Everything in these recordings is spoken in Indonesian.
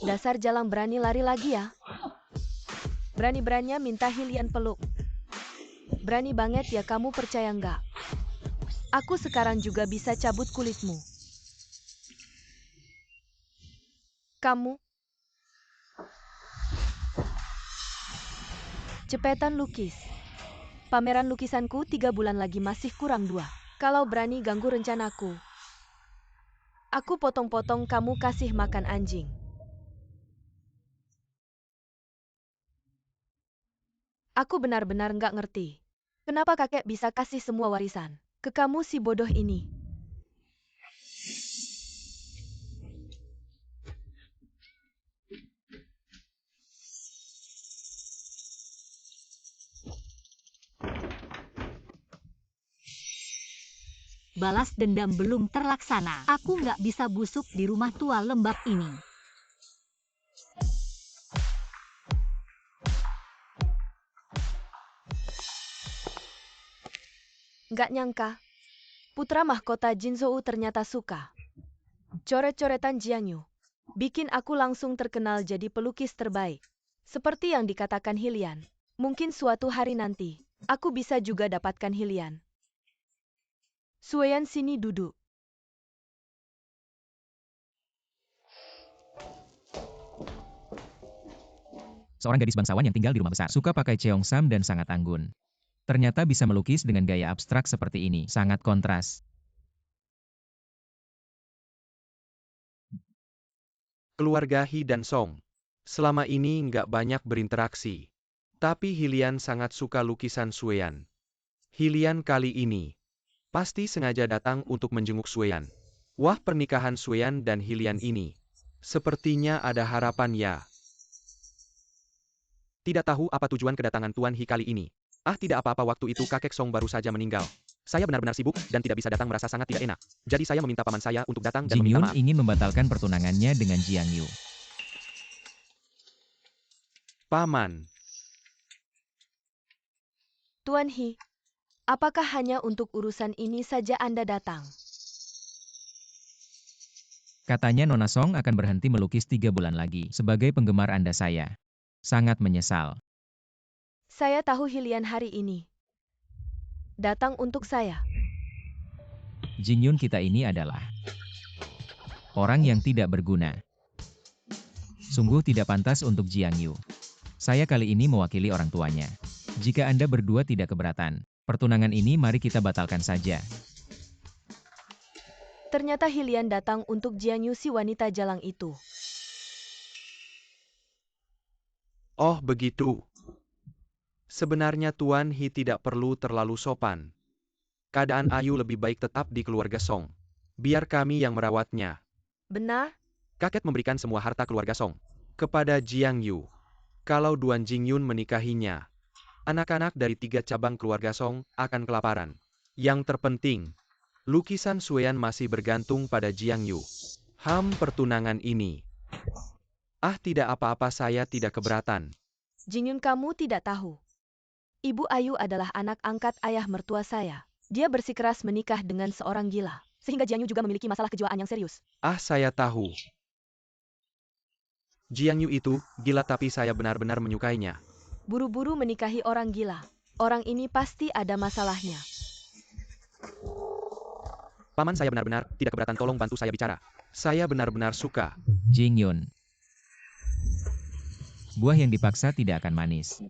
Dasar jalang berani lari lagi ya. Berani-beraninya minta Hylian peluk. Berani banget ya kamu, percaya nggak? Aku sekarang juga bisa cabut kulitmu. Kamu cepetan lukis. Pameran lukisanku 3 bulan lagi masih kurang 2. Kalau berani ganggu rencanaku, aku potong-potong kamu kasih makan anjing. Aku benar-benar nggak ngerti. Kenapa kakek bisa kasih semua warisan ke kamu si bodoh ini? Balas dendam belum terlaksana. Aku nggak bisa busuk di rumah tua lembab ini. Nggak nyangka, putra mahkota Jinzhou ternyata suka coret-coretan Jiangyu. Bikin aku langsung terkenal jadi pelukis terbaik. Seperti yang dikatakan Hylian, mungkin suatu hari nanti, aku bisa juga dapatkan Hylian. Sueyan, sini duduk. Seorang gadis bangsawan yang tinggal di rumah besar, suka pakai cheongsam dan sangat anggun. Ternyata bisa melukis dengan gaya abstrak seperti ini, sangat kontras. Keluarga He dan Song selama ini nggak banyak berinteraksi. Tapi Hylian sangat suka lukisan Sueyan. Hylian kali ini pasti sengaja datang untuk menjenguk Sueyan. Wah, pernikahan Sueyan dan Hylian ini sepertinya ada harapan ya. Tidak tahu apa tujuan kedatangan Tuan He kali ini. Ah, tidak apa-apa, waktu itu kakek Song baru saja meninggal. Saya benar-benar sibuk dan tidak bisa datang, merasa sangat tidak enak. Jadi saya meminta paman saya untuk datang dan meminta Jingyun maaf. ingin membatalkan pertunangannya dengan Jiangyu. Paman, Tuan He, apakah hanya untuk urusan ini saja Anda datang? Katanya Nona Song akan berhenti melukis 3 bulan lagi. Sebagai penggemar Anda saya sangat menyesal. Saya tahu Hylian hari ini datang untuk saya. Jingyun kita ini adalah orang yang tidak berguna. Sungguh tidak pantas untuk Jiangyu. Saya kali ini mewakili orang tuanya. Jika Anda berdua tidak keberatan, pertunangan ini mari kita batalkan saja. Ternyata Hylian datang untuk Jiangyu, si wanita jalang itu. oh begitu. Sebenarnya Tuan He tidak perlu terlalu sopan. Keadaan Ayu lebih baik tetap di keluarga Song. Biar kami yang merawatnya. Benar? Kakek memberikan semua harta keluarga Song kepada Jiang Yu. Kalau Duan Jingyun menikahinya, anak-anak dari 3 cabang keluarga Song akan kelaparan. Yang terpenting, lukisan Sueyan masih bergantung pada Jiang Yu. Pertunangan ini. Ah, tidak apa-apa, saya tidak keberatan. Jingyun, kamu tidak tahu. Ibu Ayu adalah anak angkat ayah mertua saya. Dia bersikeras menikah dengan seorang gila. Sehingga Jiangyu juga memiliki masalah kejiwaan yang serius. Ah, saya tahu. Jiang Yu itu gila, tapi saya benar-benar menyukainya. Buru-buru menikahi orang gila. Orang ini pasti ada masalahnya. Paman, saya benar-benar tidak keberatan, tolong bantu saya bicara. Saya benar-benar suka. Jingyun. Buah yang dipaksa tidak akan manis.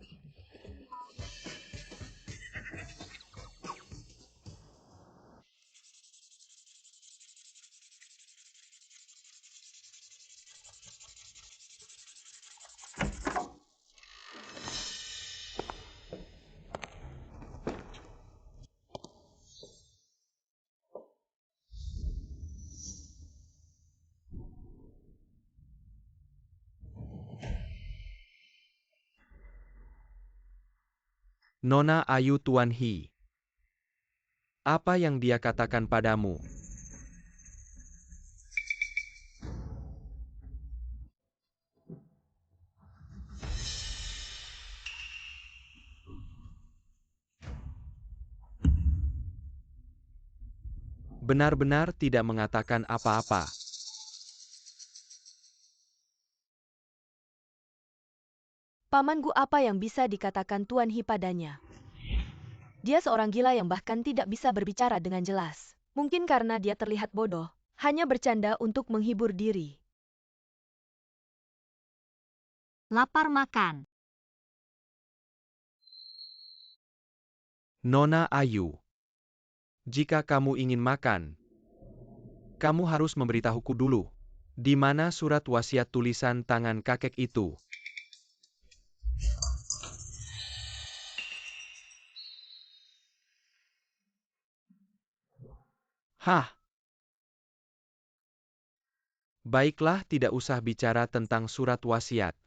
Nona Ayu, Tuan He. Apa yang dia katakan padamu? Benar-benar tidak mengatakan apa-apa. Paman Gu, apa yang bisa dikatakan Tuan He padanya? Dia seorang gila yang bahkan tidak bisa berbicara dengan jelas. Mungkin karena dia terlihat bodoh, hanya bercanda untuk menghibur diri. Lapar makan. Nona Ayu, jika kamu ingin makan, kamu harus memberitahuku dulu. Di mana surat wasiat tulisan tangan kakek itu? Hah? Baiklah, tidak usah bicara tentang surat wasiat.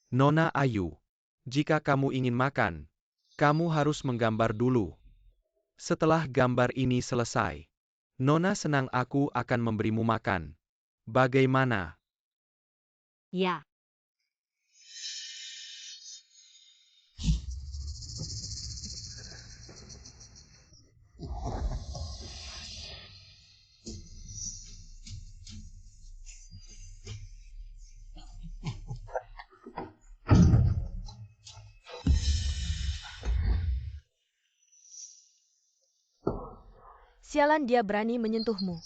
Nona Ayu, jika kamu ingin makan, kamu harus menggambar dulu. Setelah gambar ini selesai, Nona senang aku akan memberimu makan. Bagaimana? Ya. Sialan, dia berani menyentuhmu.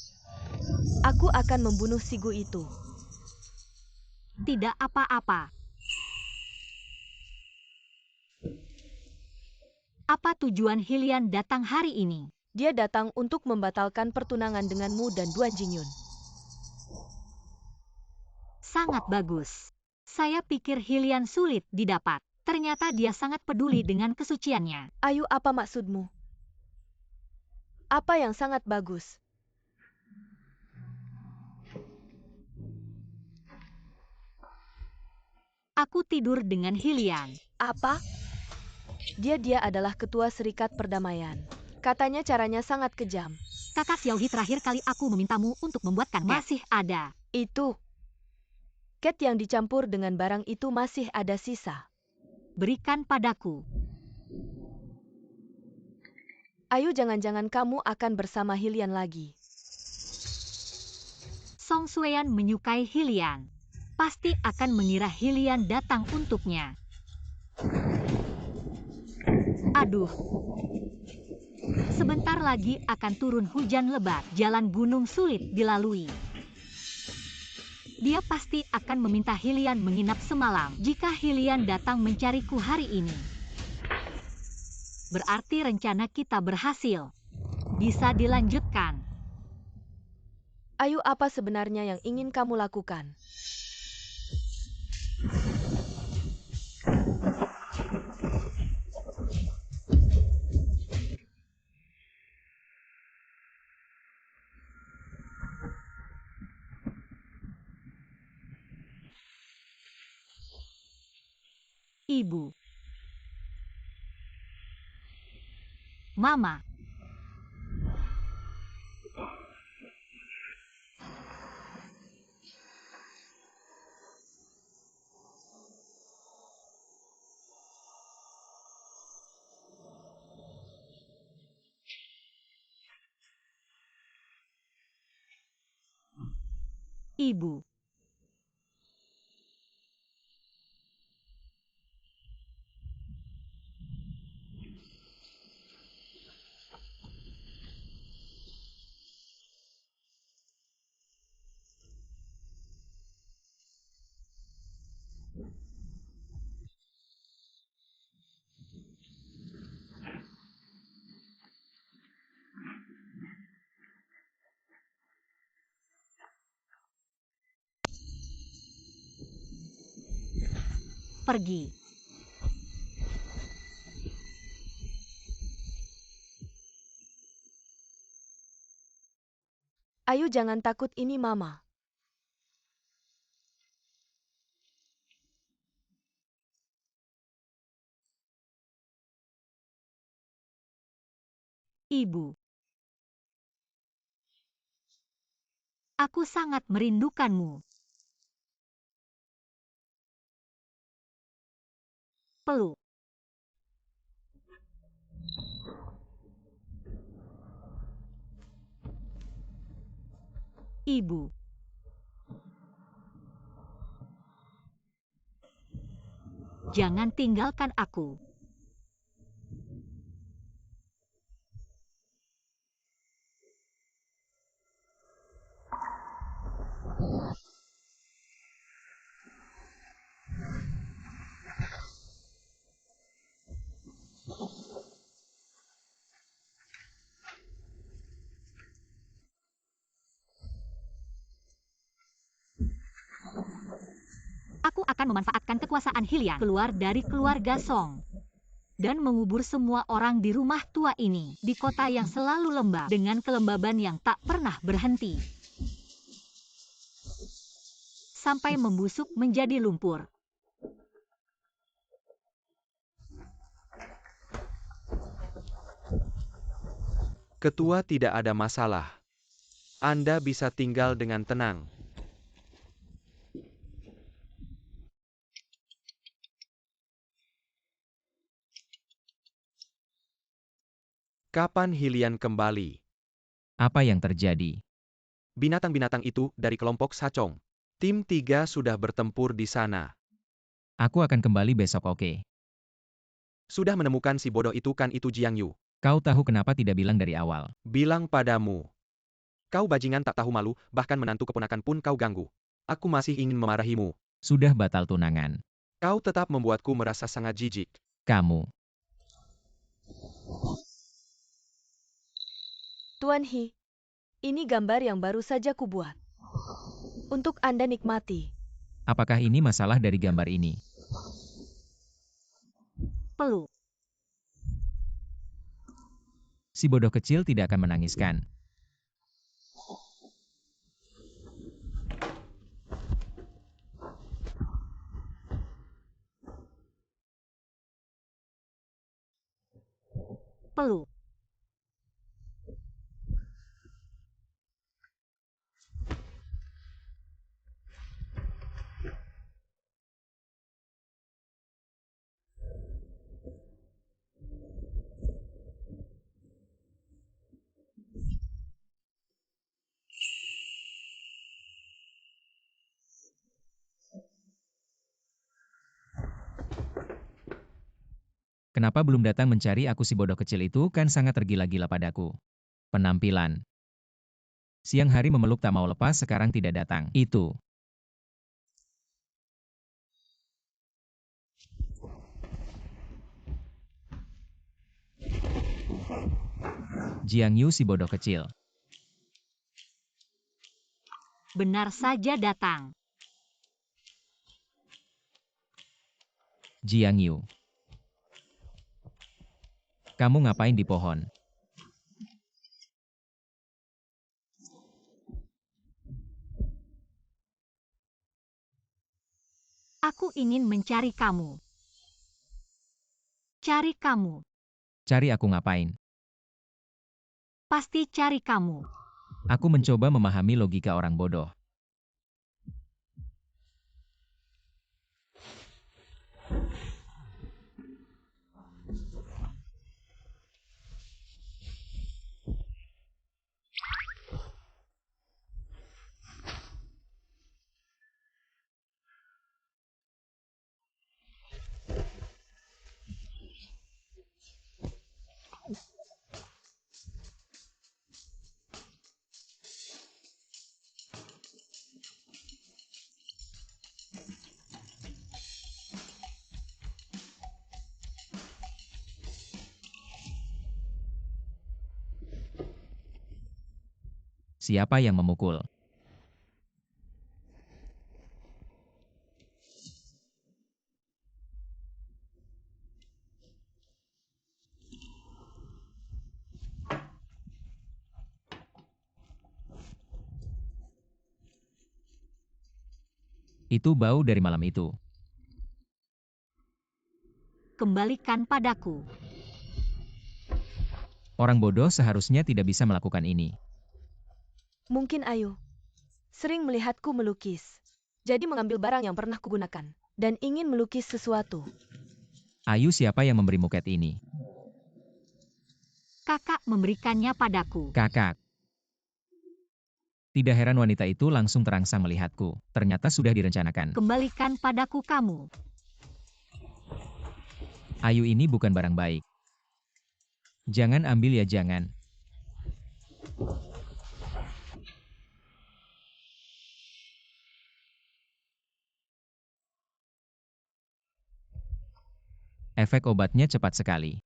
Aku akan membunuh si Gu itu. Tidak apa-apa. Apa tujuan Hylian datang hari ini? Dia datang untuk membatalkan pertunangan denganmu dan Duan Jingyun. Sangat bagus. Saya pikir Hylian sulit didapat. Ternyata dia sangat peduli dengan kesuciannya. Ayu, apa maksudmu? Apa yang sangat bagus? Aku tidur dengan Hylian. Apa? Dia adalah ketua Serikat Perdamaian. Katanya caranya sangat kejam. Kakak Xiaohi, terakhir kali aku memintamu untuk membuatkan masih ada. Itu. Cat yang dicampur dengan barang itu masih ada sisa. Berikan padaku. Ayu, jangan-jangan kamu akan bersama Hylian lagi. Song Sueyan menyukai Hylian. Pasti akan mengira Hylian datang untuknya. Aduh. Sebentar lagi akan turun hujan lebat. Jalan gunung sulit dilalui. Dia pasti akan meminta Hylian menginap semalam. Jika Hylian datang mencariku hari ini, berarti rencana kita berhasil. Bisa dilanjutkan. Ayu, apa sebenarnya yang ingin kamu lakukan? Ibu. Mama. Ibu. Pergi. Ayu, jangan takut, ini Mama. Ibu. Aku sangat merindukanmu. Peluk. Ibu. Jangan tinggalkan aku. Aku akan memanfaatkan kekuasaan Hylian keluar dari keluarga Song dan mengubur semua orang di rumah tua ini di kota yang selalu lembab dengan kelembaban yang tak pernah berhenti sampai membusuk menjadi lumpur. Ketua, tidak ada masalah. Anda bisa tinggal dengan tenang. Kapan Hylian kembali? Apa yang terjadi? Binatang-binatang itu dari kelompok Sachong. Tim 3 sudah bertempur di sana. Aku akan kembali besok, oke? Sudah menemukan si bodoh itu kan, itu Jiang Yu. Kau tahu kenapa tidak bilang dari awal? Bilang padamu. Kau bajingan tak tahu malu, bahkan menantu keponakan pun kau ganggu. Aku masih ingin memarahimu. Sudah batal tunangan. Kau tetap membuatku merasa sangat jijik. Kamu. Tuan He, ini gambar yang baru saja kubuat. Untuk Anda nikmati. Apakah ini masalah dari gambar ini? Peluk. Si bodoh kecil tidak akan menangiskan. Peluk. Kenapa belum datang mencari aku? Si bodoh kecil itu kan sangat tergila-gila padaku. Penampilan. Siang hari memeluk tak mau lepas, sekarang tidak datang. Itu. Jiang Yu, si bodoh kecil. Benar saja datang. Jiang Yu. Kamu ngapain di pohon? Aku ingin mencari kamu. Cari kamu. Cari aku ngapain? Pasti cari kamu. Aku mencoba memahami logika orang bodoh. Siapa yang memukul? Itu bau dari malam itu. Kembalikan padaku. Orang bodoh seharusnya tidak bisa melakukan ini. Mungkin Ayu sering melihatku melukis. Jadi mengambil barang yang pernah kugunakan. Dan ingin melukis sesuatu. Ayu, siapa yang memberimu cat ini? Kakak memberikannya padaku. Kakak. Tidak heran wanita itu langsung terangsang melihatku. Ternyata sudah direncanakan. Kembalikan padaku kamu. Ayu ini bukan barang baik. Jangan ambil ya, jangan. Efek obatnya cepat sekali.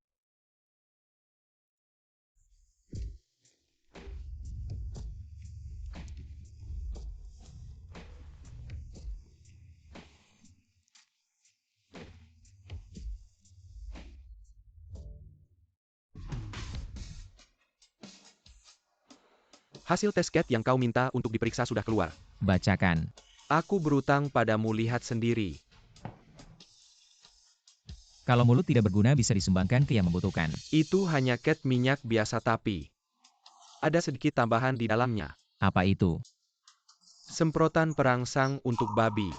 Hasil tes CAT yang kau minta untuk diperiksa sudah keluar. Bacakan. Aku berutang padamu, lihat sendiri. Kalau mulut tidak berguna bisa disumbangkan ke yang membutuhkan. Itu hanya CAT minyak biasa tapi ada sedikit tambahan di dalamnya. Apa itu? Semprotan perangsang untuk babi.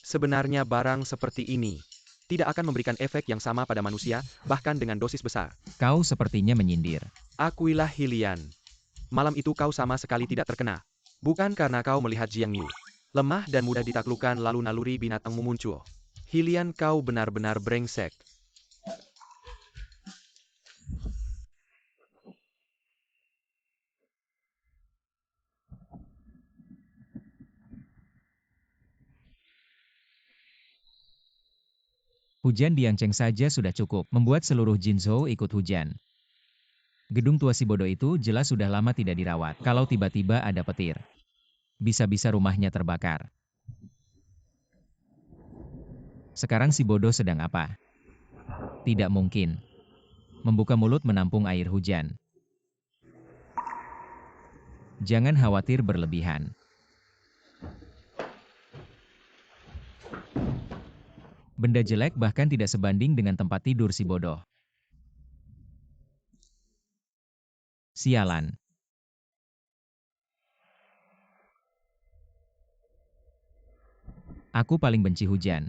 Sebenarnya barang seperti ini tidak akan memberikan efek yang sama pada manusia, bahkan dengan dosis besar. Kau sepertinya menyindir. Akuilah Hylian. Malam itu kau sama sekali tidak terkena. Bukan karena kau melihat Jiang Yu lemah dan mudah ditaklukkan lalu naluri binatangmu muncul. Hylian, kau benar-benar brengsek. Hujan di Yangcheng saja sudah cukup membuat seluruh Jinzhou ikut hujan. Gedung tua si bodoh itu jelas sudah lama tidak dirawat. Kalau tiba-tiba ada petir, bisa-bisa rumahnya terbakar. Sekarang si bodoh sedang apa? Tidak mungkin membuka mulut menampung air hujan. Jangan khawatir berlebihan. Benda jelek bahkan tidak sebanding dengan tempat tidur si bodoh. Sialan. Aku paling benci hujan.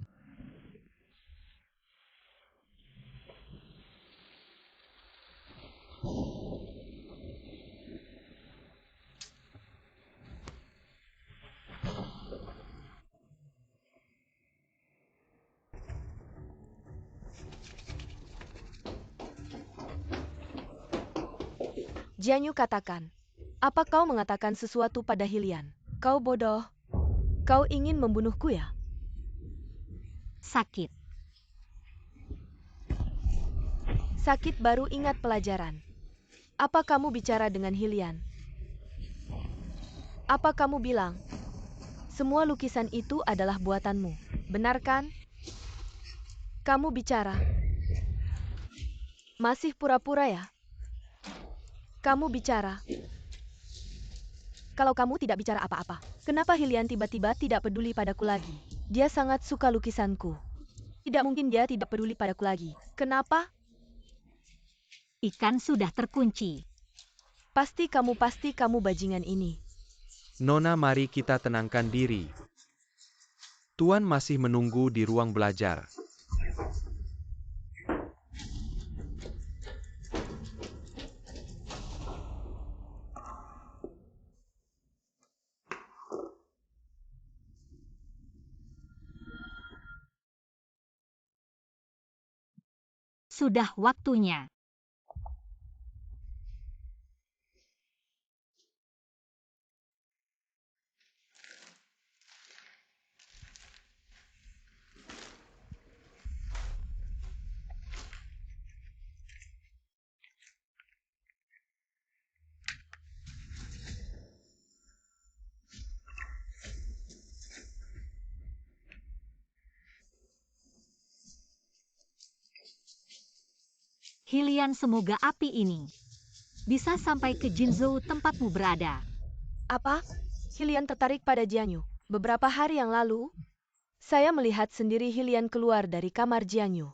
Jiang Yu katakan, apa kau mengatakan sesuatu pada Hylian? Kau bodoh. Kau ingin membunuhku ya? Sakit. Sakit baru ingat pelajaran. Apa kamu bicara dengan Hylian? Apa kamu bilang, semua lukisan itu adalah buatanmu, benar kan? Kamu bicara. Masih pura-pura ya? Kamu bicara. Kalau kamu tidak bicara apa-apa, kenapa Hylian tiba-tiba tidak peduli padaku lagi? Dia sangat suka lukisanku. Tidak mungkin dia tidak peduli padaku lagi. Kenapa? Ikan sudah terkunci. Pasti kamu bajingan ini. Nona, mari kita tenangkan diri. Tuan masih menunggu di ruang belajar. Sudah waktunya. Hylian, semoga api ini bisa sampai ke Jinzhou tempatmu berada. Apa? Hylian tertarik pada Jiang Yu. Beberapa hari yang lalu, saya melihat sendiri Hylian keluar dari kamar Jiang Yu.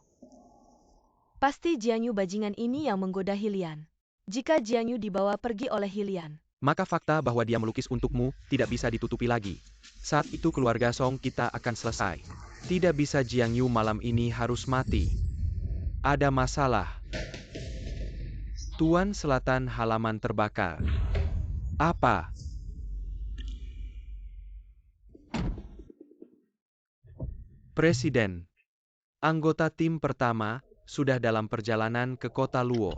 Pasti Jiang Yu bajingan ini yang menggoda Hylian. Jika Jiang Yu dibawa pergi oleh Hylian, Maka fakta bahwa dia melukis untukmu tidak bisa ditutupi lagi. Saat itu keluarga Song kita akan selesai. Tidak bisa, Jiang Yu malam ini harus mati. Ada masalah. Tuan Selatan, halaman terbakar. Apa? Presiden, anggota tim pertama, sudah dalam perjalanan ke kota Luo.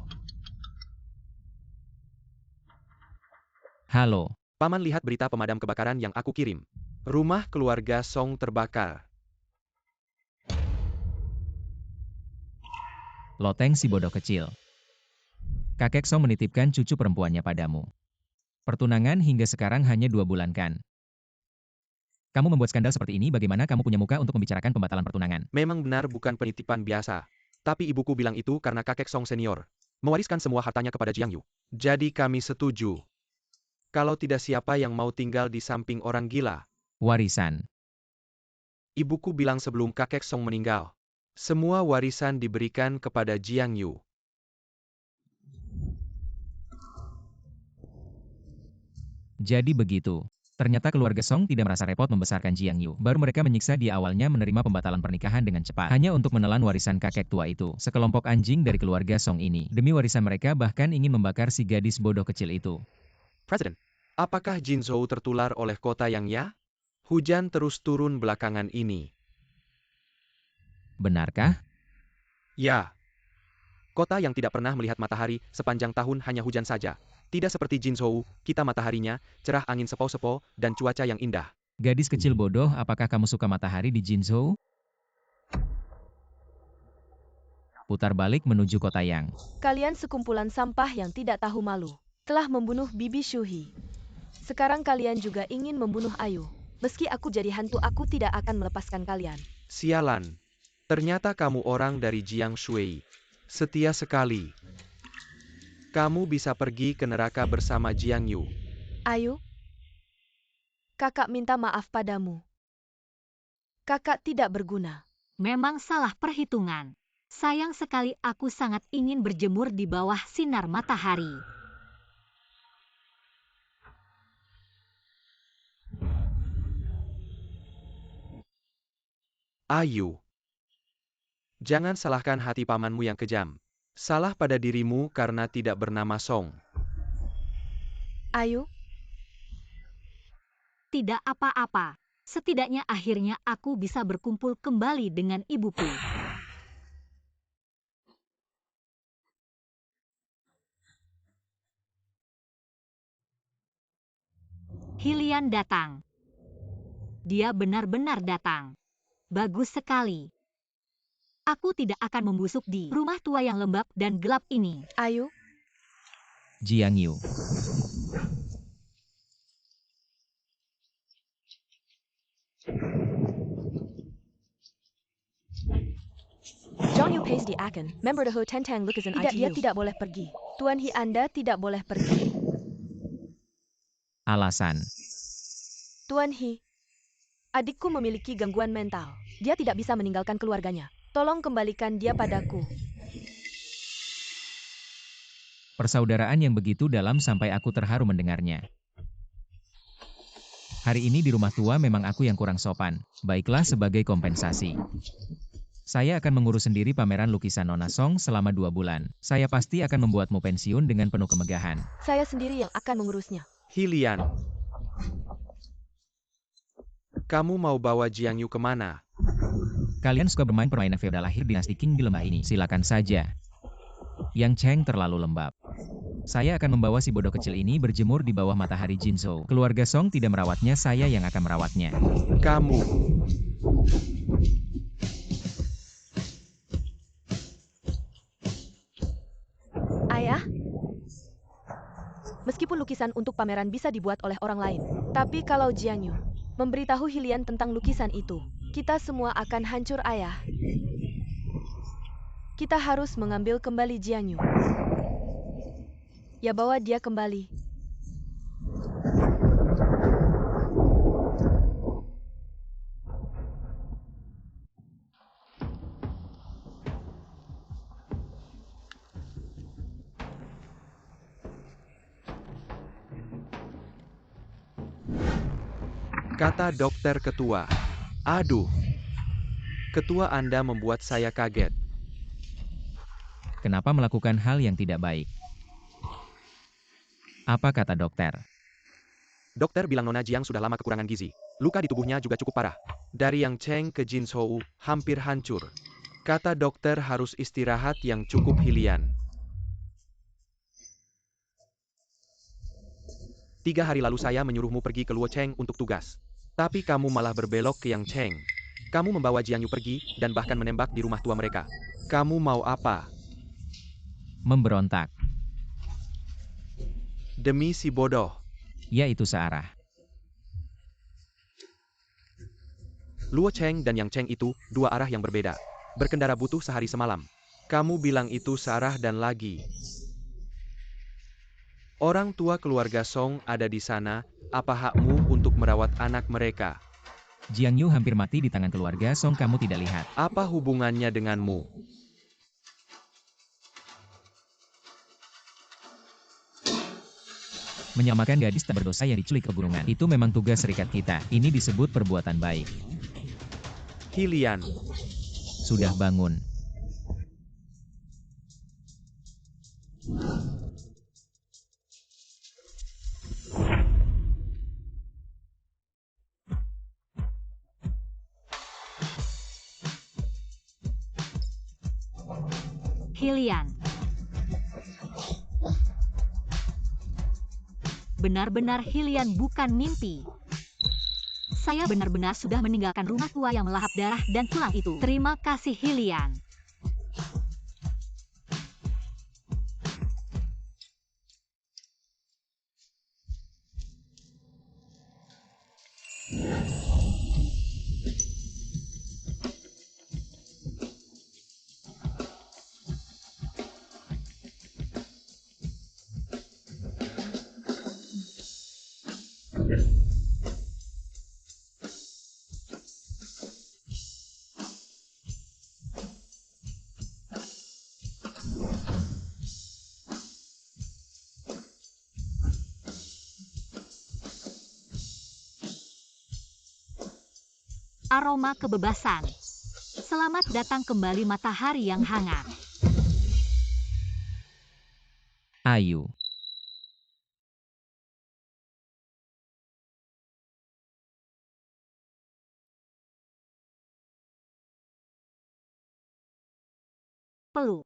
Halo, Paman lihat berita pemadam kebakaran yang aku kirim. Rumah keluarga Song terbakar. Loteng si bodoh kecil. Kakek Song menitipkan cucu perempuannya padamu. Pertunangan hingga sekarang hanya 2 bulan kan? Kamu membuat skandal seperti ini, bagaimana kamu punya muka untuk membicarakan pembatalan pertunangan? Memang benar bukan penitipan biasa. Tapi ibuku bilang itu karena kakek Song senior mewariskan semua hartanya kepada Jiang Yu. Jadi kami setuju. Kalau tidak siapa yang mau tinggal di samping orang gila? Warisan. Ibuku bilang sebelum kakek Song meninggal, semua warisan diberikan kepada Jiang Yu. Jadi begitu. Ternyata keluarga Song tidak merasa repot membesarkan Jiang Yu. Baru mereka menyiksa dia awalnya menerima pembatalan pernikahan dengan cepat. Hanya untuk menelan warisan kakek tua itu. Sekelompok anjing dari keluarga Song ini. Demi warisan mereka bahkan ingin membakar si gadis bodoh kecil itu. Presiden, apakah Jin Zhou tertular oleh kota yang ya? Hujan terus turun belakangan ini. Benarkah? Ya. Kota yang tidak pernah melihat matahari sepanjang tahun hanya hujan saja. Tidak seperti Jin Zhou, kita mataharinya, cerah angin sepo-sepo, dan cuaca yang indah. Gadis kecil bodoh, apakah kamu suka matahari di Jinzhou? Putar balik menuju kota Yang. Kalian sekumpulan sampah yang tidak tahu malu. Telah membunuh Bibi Shuhi. Sekarang kalian juga ingin membunuh Ayu. Meski aku jadi hantu, aku tidak akan melepaskan kalian. Sialan. Ternyata kamu orang dari Jiang Shui. Setia sekali. Kamu bisa pergi ke neraka bersama Jiang Yu. Ayu, kakak minta maaf padamu. Kakak tidak berguna. Memang salah perhitungan. Sayang sekali aku sangat ingin berjemur di bawah sinar matahari. Ayu. Jangan salahkan hati pamanmu yang kejam. Salah pada dirimu karena tidak bernama Song. Ayu, Tidak apa-apa. Setidaknya akhirnya aku bisa berkumpul kembali dengan ibuku. Hilian datang. Dia benar-benar datang. Bagus sekali. Aku tidak akan membusuk di rumah tua yang lembab dan gelap ini. Ayu, Jiang Yu. Zhang Yu pays di akan. Member the Ho Tentang Lukas and ITU. Dia tidak boleh pergi. Tuan Hi, Anda tidak boleh pergi. Alasan. Tuan Hi, adikku memiliki gangguan mental. Dia tidak bisa meninggalkan keluarganya. Tolong kembalikan dia padaku. Persaudaraan yang begitu dalam sampai aku terharu mendengarnya. Hari ini di rumah tua memang aku yang kurang sopan. Baiklah, sebagai kompensasi. Saya akan mengurus sendiri pameran lukisan Nona Song selama 2 bulan. Saya pasti akan membuatmu pensiun dengan penuh kemegahan. Saya sendiri yang akan mengurusnya. Hilian. Kamu mau bawa Jiang Yu kemana? Kalian suka bermain permainan feodal akhir dinasti Qing di lembah ini? Silakan saja. Yang Cheng terlalu lembab. Saya akan membawa si bodoh kecil ini berjemur di bawah matahari Jinzhou. Keluarga Song tidak merawatnya, saya yang akan merawatnya. Kamu. Ayah, meskipun lukisan untuk pameran bisa dibuat oleh orang lain, tapi kalau Jiang Yu memberitahu Hilian tentang lukisan itu, kita semua akan hancur, Ayah. Kita harus mengambil kembali Jiang Yu. Ya, bawa dia kembali. Kata dokter ketua. Aduh. Ketua Anda membuat saya kaget. Kenapa melakukan hal yang tidak baik? Apa kata dokter? Dokter bilang Nona Jiang sudah lama kekurangan gizi. Luka di tubuhnya juga cukup parah. Dari Yang Cheng ke Jin Zhou hampir hancur. Kata dokter harus istirahat yang cukup Hilian. 3 hari lalu saya menyuruhmu pergi ke Luo Cheng untuk tugas. Tapi kamu malah berbelok ke Yang Cheng. Kamu membawa Jiang Yu pergi, dan bahkan menembak di rumah tua mereka. Kamu mau apa? Memberontak. Demi si bodoh. Ya itu searah. Luo Cheng dan Yang Cheng itu, 2 arah yang berbeda. Berkendara butuh sehari semalam. Kamu bilang itu searah dan lagi. Orang tua keluarga Song ada di sana, apa hakmu untuk merawat anak mereka? Jiang Yu hampir mati di tangan keluarga Song, kamu tidak lihat. Apa hubungannya denganmu? Menyamakan gadis tak berdosa yang diculik ke gunungan. Itu memang tugas serikat kita. Ini disebut perbuatan baik. Hilian. Sudah bangun. Hilian. Benar-benar Hilian bukan mimpi. Saya benar-benar sudah meninggalkan rumah tua yang melahap darah dan tulang itu. Terima kasih Hilian. Aroma kebebasan. Selamat datang kembali matahari yang hangat. Ayu. Peluk.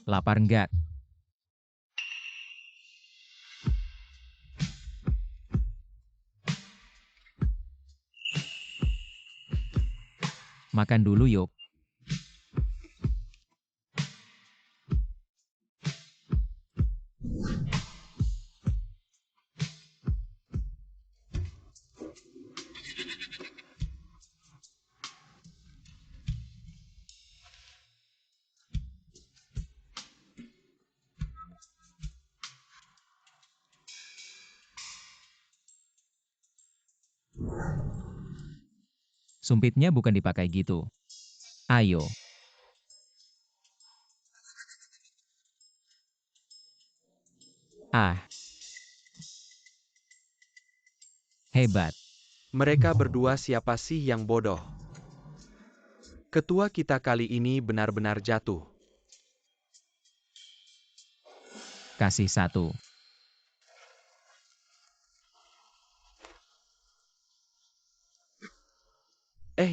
Lapar enggak? Makan dulu yuk. Sumpitnya bukan dipakai gitu. Ayo. Ah. Hebat. Mereka berdua siapa sih yang bodoh? Ketua kita kali ini benar-benar jatuh. Kasih 1.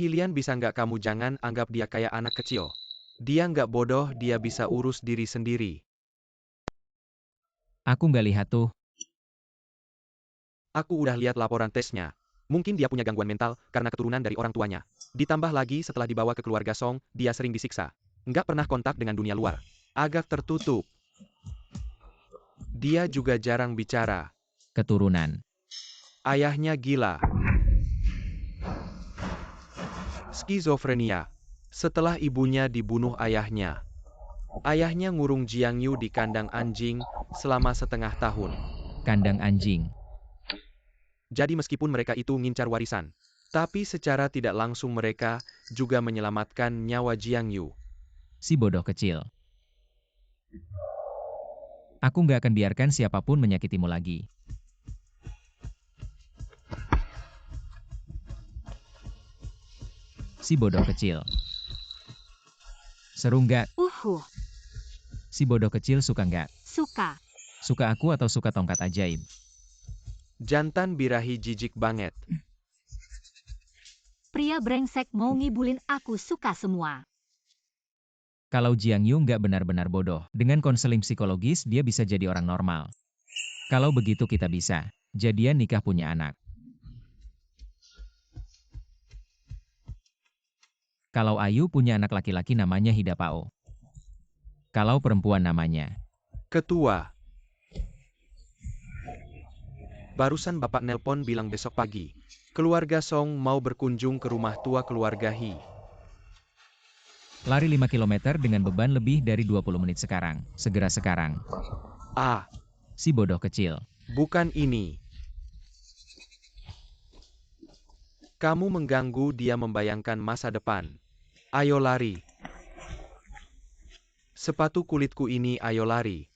Hilian, bisa nggak kamu jangan anggap dia kayak anak kecil. Dia nggak bodoh, dia bisa urus diri sendiri. Aku nggak lihat tuh. Aku udah lihat laporan tesnya. Mungkin dia punya gangguan mental karena keturunan dari orang tuanya. Ditambah lagi setelah dibawa ke keluarga Song, dia sering disiksa. Nggak pernah kontak dengan dunia luar. Agak tertutup. Dia juga jarang bicara. Keturunan. Ayahnya gila. Skizofrenia. Setelah ibunya dibunuh ayahnya. Ayahnya ngurung Jiang Yu di kandang anjing selama setengah tahun. Kandang anjing. Jadi meskipun mereka itu ngincar warisan, tapi secara tidak langsung mereka juga menyelamatkan nyawa Jiang Yu. Si bodoh kecil. Aku nggak akan biarkan siapapun menyakitimu lagi. Si bodoh kecil. Seru nggak? Si bodoh kecil suka nggak? Suka. Suka aku atau suka tongkat ajaib? Jantan birahi jijik banget. Pria brengsek mau ngibulin aku suka semua. Kalau Jiang Yu nggak benar-benar bodoh, dengan konseling psikologis dia bisa jadi orang normal. Kalau begitu kita bisa jadian nikah punya anak. Kalau Ayu punya anak laki-laki namanya Hidapao. Kalau perempuan namanya Ketua. Barusan Bapak nelpon bilang besok pagi, keluarga Song mau berkunjung ke rumah tua keluarga Hi. Lari 5 km dengan beban lebih dari 20 menit sekarang. Segera sekarang. Ah, Si bodoh kecil. bukan ini. Kamu mengganggu dia membayangkan masa depan. Ayo lari. Sepatu kulitku ini, ayo lari.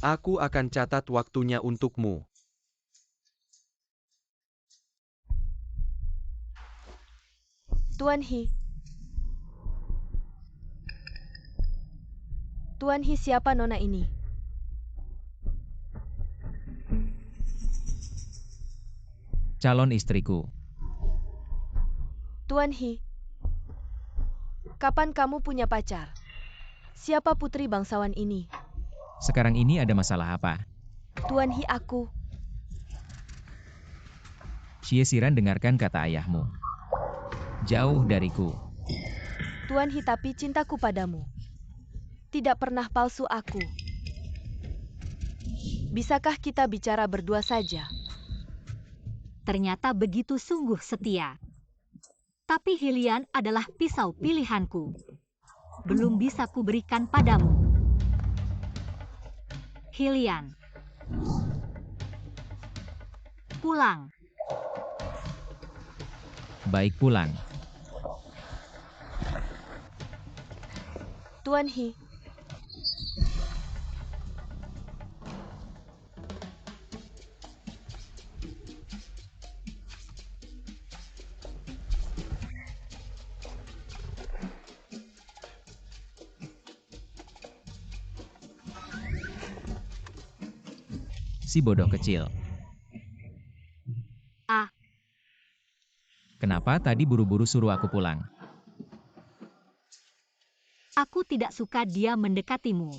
Aku akan catat waktunya untukmu. Tuan Hi. Tuan Hi, siapa nona ini? Calon istriku. Tuan Hi. Kapan kamu punya pacar? Siapa putri bangsawan ini? Sekarang ini ada masalah apa? Tuan Hi, aku. Xie Siran, dengarkan kata ayahmu. Jauh dariku. Tuan Hi, tapi cintaku padamu tidak pernah palsu aku. Bisakah kita bicara berdua saja? Ternyata begitu sungguh setia. Tapi Hylian adalah pisau pilihanku. Belum bisa kuberikan padamu. Hylian. Pulang. Baik, pulang. Tuan Hi. Si bodoh kecil. Ah. Kenapa tadi buru-buru suruh aku pulang? Aku tidak suka dia mendekatimu.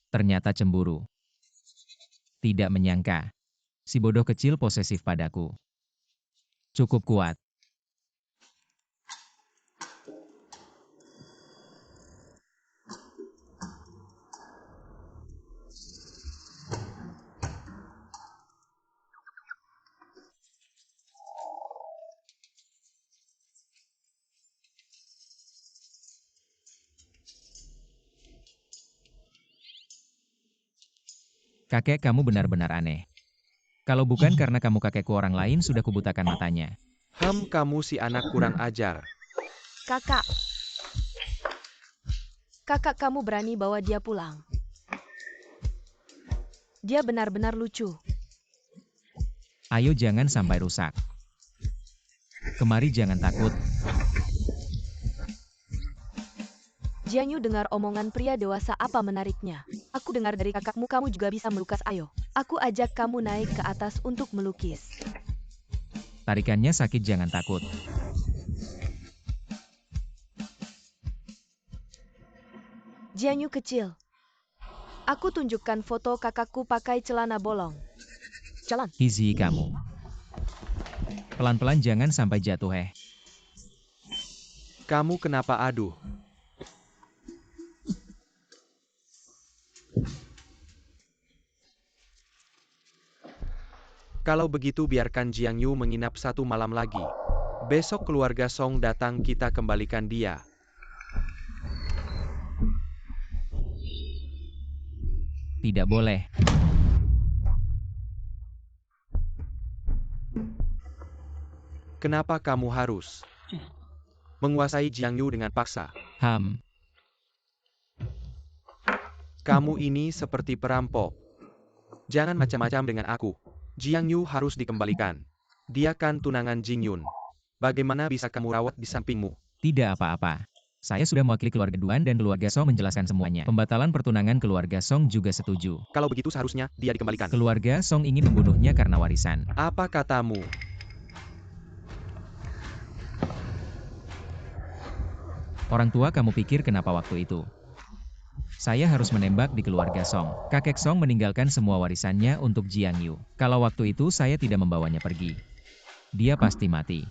Ternyata cemburu. Tidak menyangka. Si bodoh kecil posesif padaku. Cukup kuat. Kakek, kamu benar-benar aneh. Kalau bukan karena kamu kakekku, orang lain sudah kubutakan matanya. Kamu si anak kurang ajar. Kakak. Kakak, kamu berani bawa dia pulang. Dia benar-benar lucu. Ayo jangan sampai rusak. Kemari, jangan takut. Jiang Yu dengar omongan pria dewasa apa menariknya. Aku dengar dari kakakmu kamu juga bisa melukis. Ayo, aku ajak kamu naik ke atas untuk melukis. Tarikannya sakit, jangan takut. Jiang Yu kecil. Aku tunjukkan foto kakakku pakai celana bolong. Jalan. Hizi kamu. Pelan-pelan, jangan sampai jatuh. Kamu kenapa aduh? Kalau begitu biarkan Jiang Yu menginap 1 malam lagi. Besok keluarga Song datang, kita kembalikan dia. Tidak boleh. Kenapa kamu harus menguasai Jiang Yu dengan paksa? Kamu ini seperti perampok. Jangan macam-macam dengan aku. Jiang Yu harus dikembalikan. Dia kan tunangan Jing Yun. Bagaimana bisa kamu rawat di sampingmu? Tidak apa-apa. Saya sudah mewakili keluarga Duan dan keluarga Song menjelaskan semuanya. Pembatalan pertunangan keluarga Song juga setuju. Kalau begitu seharusnya dia dikembalikan. Keluarga Song ingin membunuhnya karena warisan. Apa katamu? Orang tua kamu pikir kenapa waktu itu? Saya harus menembak di keluarga Song. Kakek Song meninggalkan semua warisannya untuk Jiang Yu. Kalau waktu itu saya tidak membawanya pergi, dia pasti mati.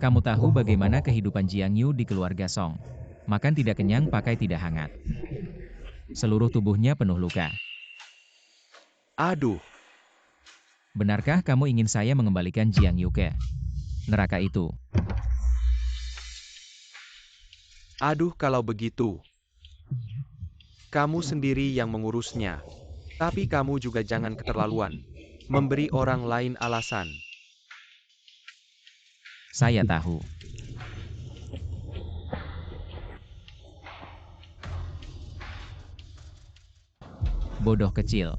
Kamu tahu bagaimana kehidupan Jiang Yu di keluarga Song. Makan tidak kenyang, pakai tidak hangat. Seluruh tubuhnya penuh luka. Aduh, Benarkah kamu ingin saya mengembalikan Jiang Yu ke neraka itu? aduh kalau begitu. Kamu sendiri yang mengurusnya. Tapi kamu juga jangan keterlaluan. Memberi orang lain alasan. Saya tahu. Bodoh kecil.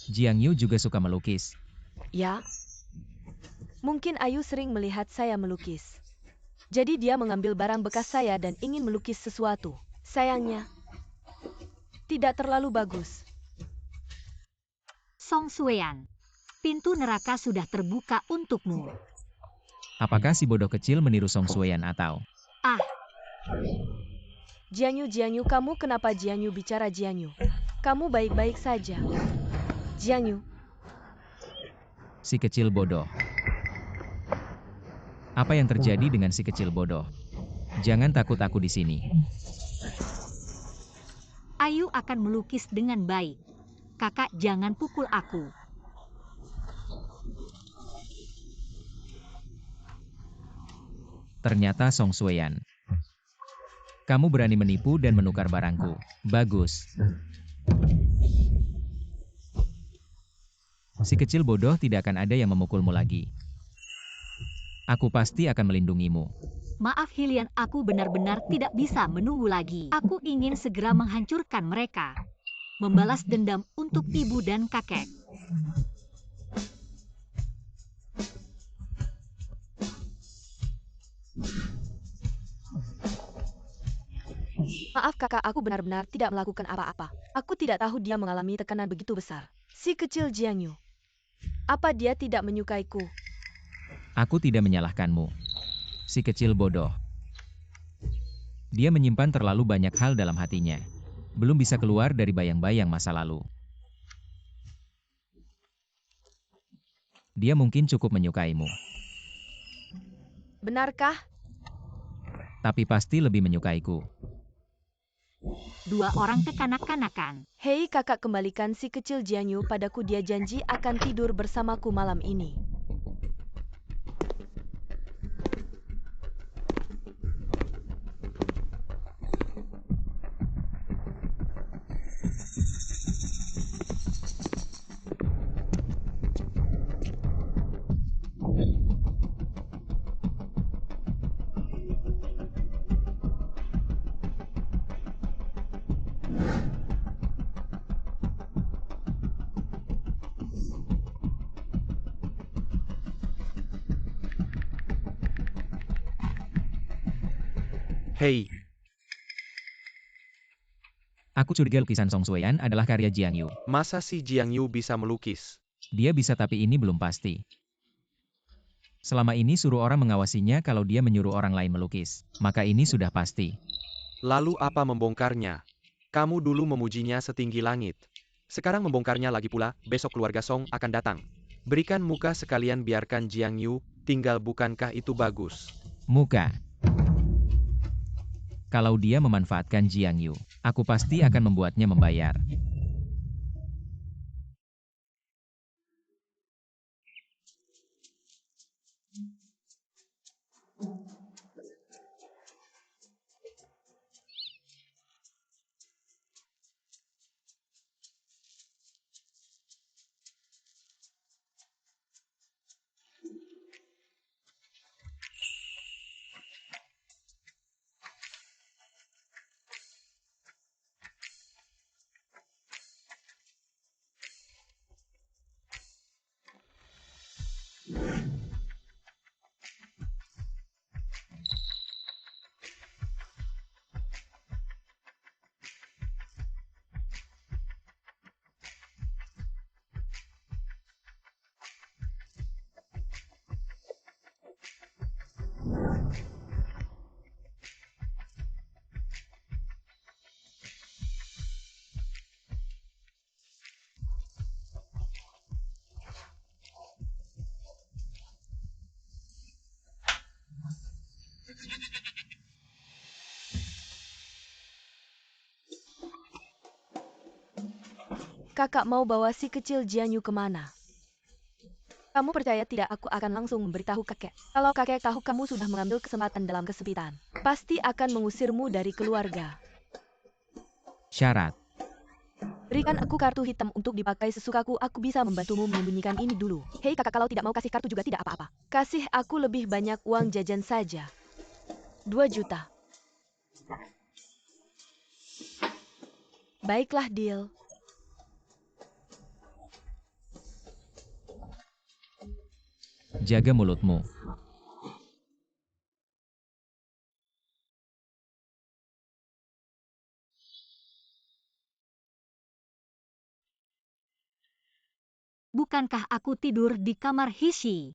Jiang Yu juga suka melukis. Ya. Mungkin Ayu sering melihat saya melukis. Jadi dia mengambil barang bekas saya dan ingin melukis sesuatu. Sayangnya, tidak terlalu bagus. Song Suean, pintu neraka sudah terbuka untukmu. Apakah si bodoh kecil meniru Song Sueyan atau? Ah, Jiang Yu, kamu kenapa Jiang Yu bicara Jiang Yu? Kamu baik-baik saja. Jiang Yu, Si kecil bodoh. Apa yang terjadi dengan si kecil bodoh? Jangan takut, aku di sini. Ayu akan melukis dengan baik. Kakak, jangan pukul aku. Ternyata Song Sueyan. Kamu berani menipu dan menukar barangku. Bagus. Si kecil bodoh, tidak akan ada yang memukulmu lagi. Aku pasti akan melindungimu. Maaf Hylian, aku benar-benar tidak bisa menunggu lagi. Aku ingin segera menghancurkan mereka. Membalas dendam untuk ibu dan kakek. maaf kakak, aku benar-benar tidak melakukan apa-apa. Aku tidak tahu dia mengalami tekanan begitu besar. Si kecil Jiang Yu. Apa dia tidak menyukaiku? Aku tidak menyalahkanmu. Si kecil bodoh. Dia menyimpan terlalu banyak hal dalam hatinya. Belum bisa keluar dari bayang-bayang masa lalu. Dia mungkin cukup menyukaimu, Benarkah? tapi pasti lebih menyukaiku. Dua orang kekanak-kanakan. Hei kakak, kembalikan si kecil Jiang Yu padaku, dia janji akan tidur bersamaku malam ini. Hei, Aku curiga lukisan Song Sueyan adalah karya Jiang Yu. masa si Jiang Yu bisa melukis? Dia bisa, tapi ini belum pasti. Selama ini suruh orang mengawasinya, kalau dia menyuruh orang lain melukis, maka ini sudah pasti. Lalu apa membongkarnya? Kamu dulu memujinya setinggi langit. Sekarang membongkarnya lagi pula, besok keluarga Song akan datang. Berikan muka sekalian biarkan Jiang Yu tinggal, bukankah itu bagus? Muka. Kalau dia memanfaatkan Jiang Yu, aku pasti akan membuatnya membayar. Kakak mau bawa si kecil Jiang Yu kemana? Kamu percaya tidak aku akan langsung memberitahu kakek. Kalau kakek tahu kamu sudah mengambil kesempatan dalam kesempitan, pasti akan mengusirmu dari keluarga. Syarat. Berikan aku kartu hitam untuk dipakai sesukaku, aku bisa membantumu menyembunyikan ini dulu. Hei kakak, kalau tidak mau kasih kartu juga tidak apa-apa. Kasih aku lebih banyak uang jajan saja. 2 juta. Baiklah, deal. Jaga mulutmu. Bukankah aku tidur di kamar Hishi?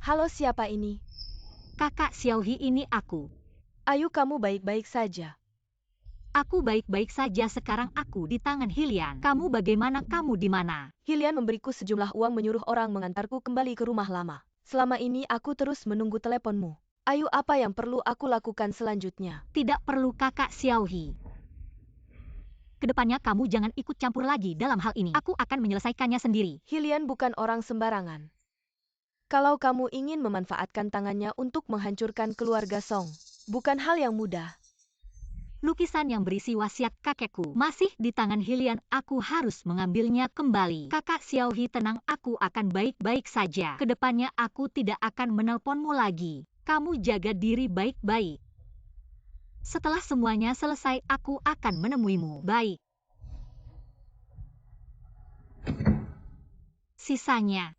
Halo, siapa ini? Kakak Xiaohi, ini aku. Ayu, kamu baik-baik saja? Aku baik-baik saja, sekarang aku di tangan Hilian. Kamu bagaimana, kamu di mana? Hilian memberiku sejumlah uang menyuruh orang mengantarku kembali ke rumah lama. Selama ini aku terus menunggu teleponmu. Ayu, apa yang perlu aku lakukan selanjutnya? Tidak perlu kakak Xiaohi. Kedepannya kamu jangan ikut campur lagi dalam hal ini. Aku akan menyelesaikannya sendiri. Hilian bukan orang sembarangan. Kalau kamu ingin memanfaatkan tangannya untuk menghancurkan keluarga Song, bukan hal yang mudah. Lukisan yang berisi wasiat kakekku masih di tangan Hilian. Aku harus mengambilnya kembali. Kakak Xiaohi, tenang, aku akan baik-baik saja. Kedepannya aku tidak akan menelponmu lagi. Kamu jaga diri baik-baik. Setelah semuanya selesai, aku akan menemuimu. Baik. Sisanya,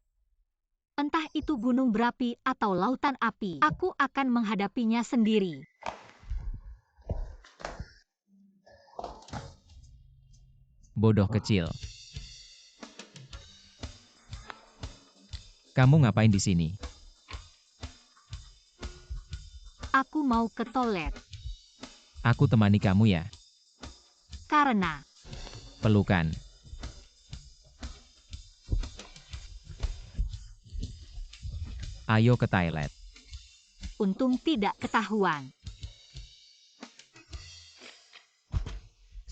entah itu gunung berapi atau lautan api, aku akan menghadapinya sendiri. Bodoh kecil. Kamu ngapain di sini? Aku mau ke toilet. Aku temani kamu ya. Karena Pelukan. Ayo ke toilet. untung tidak ketahuan.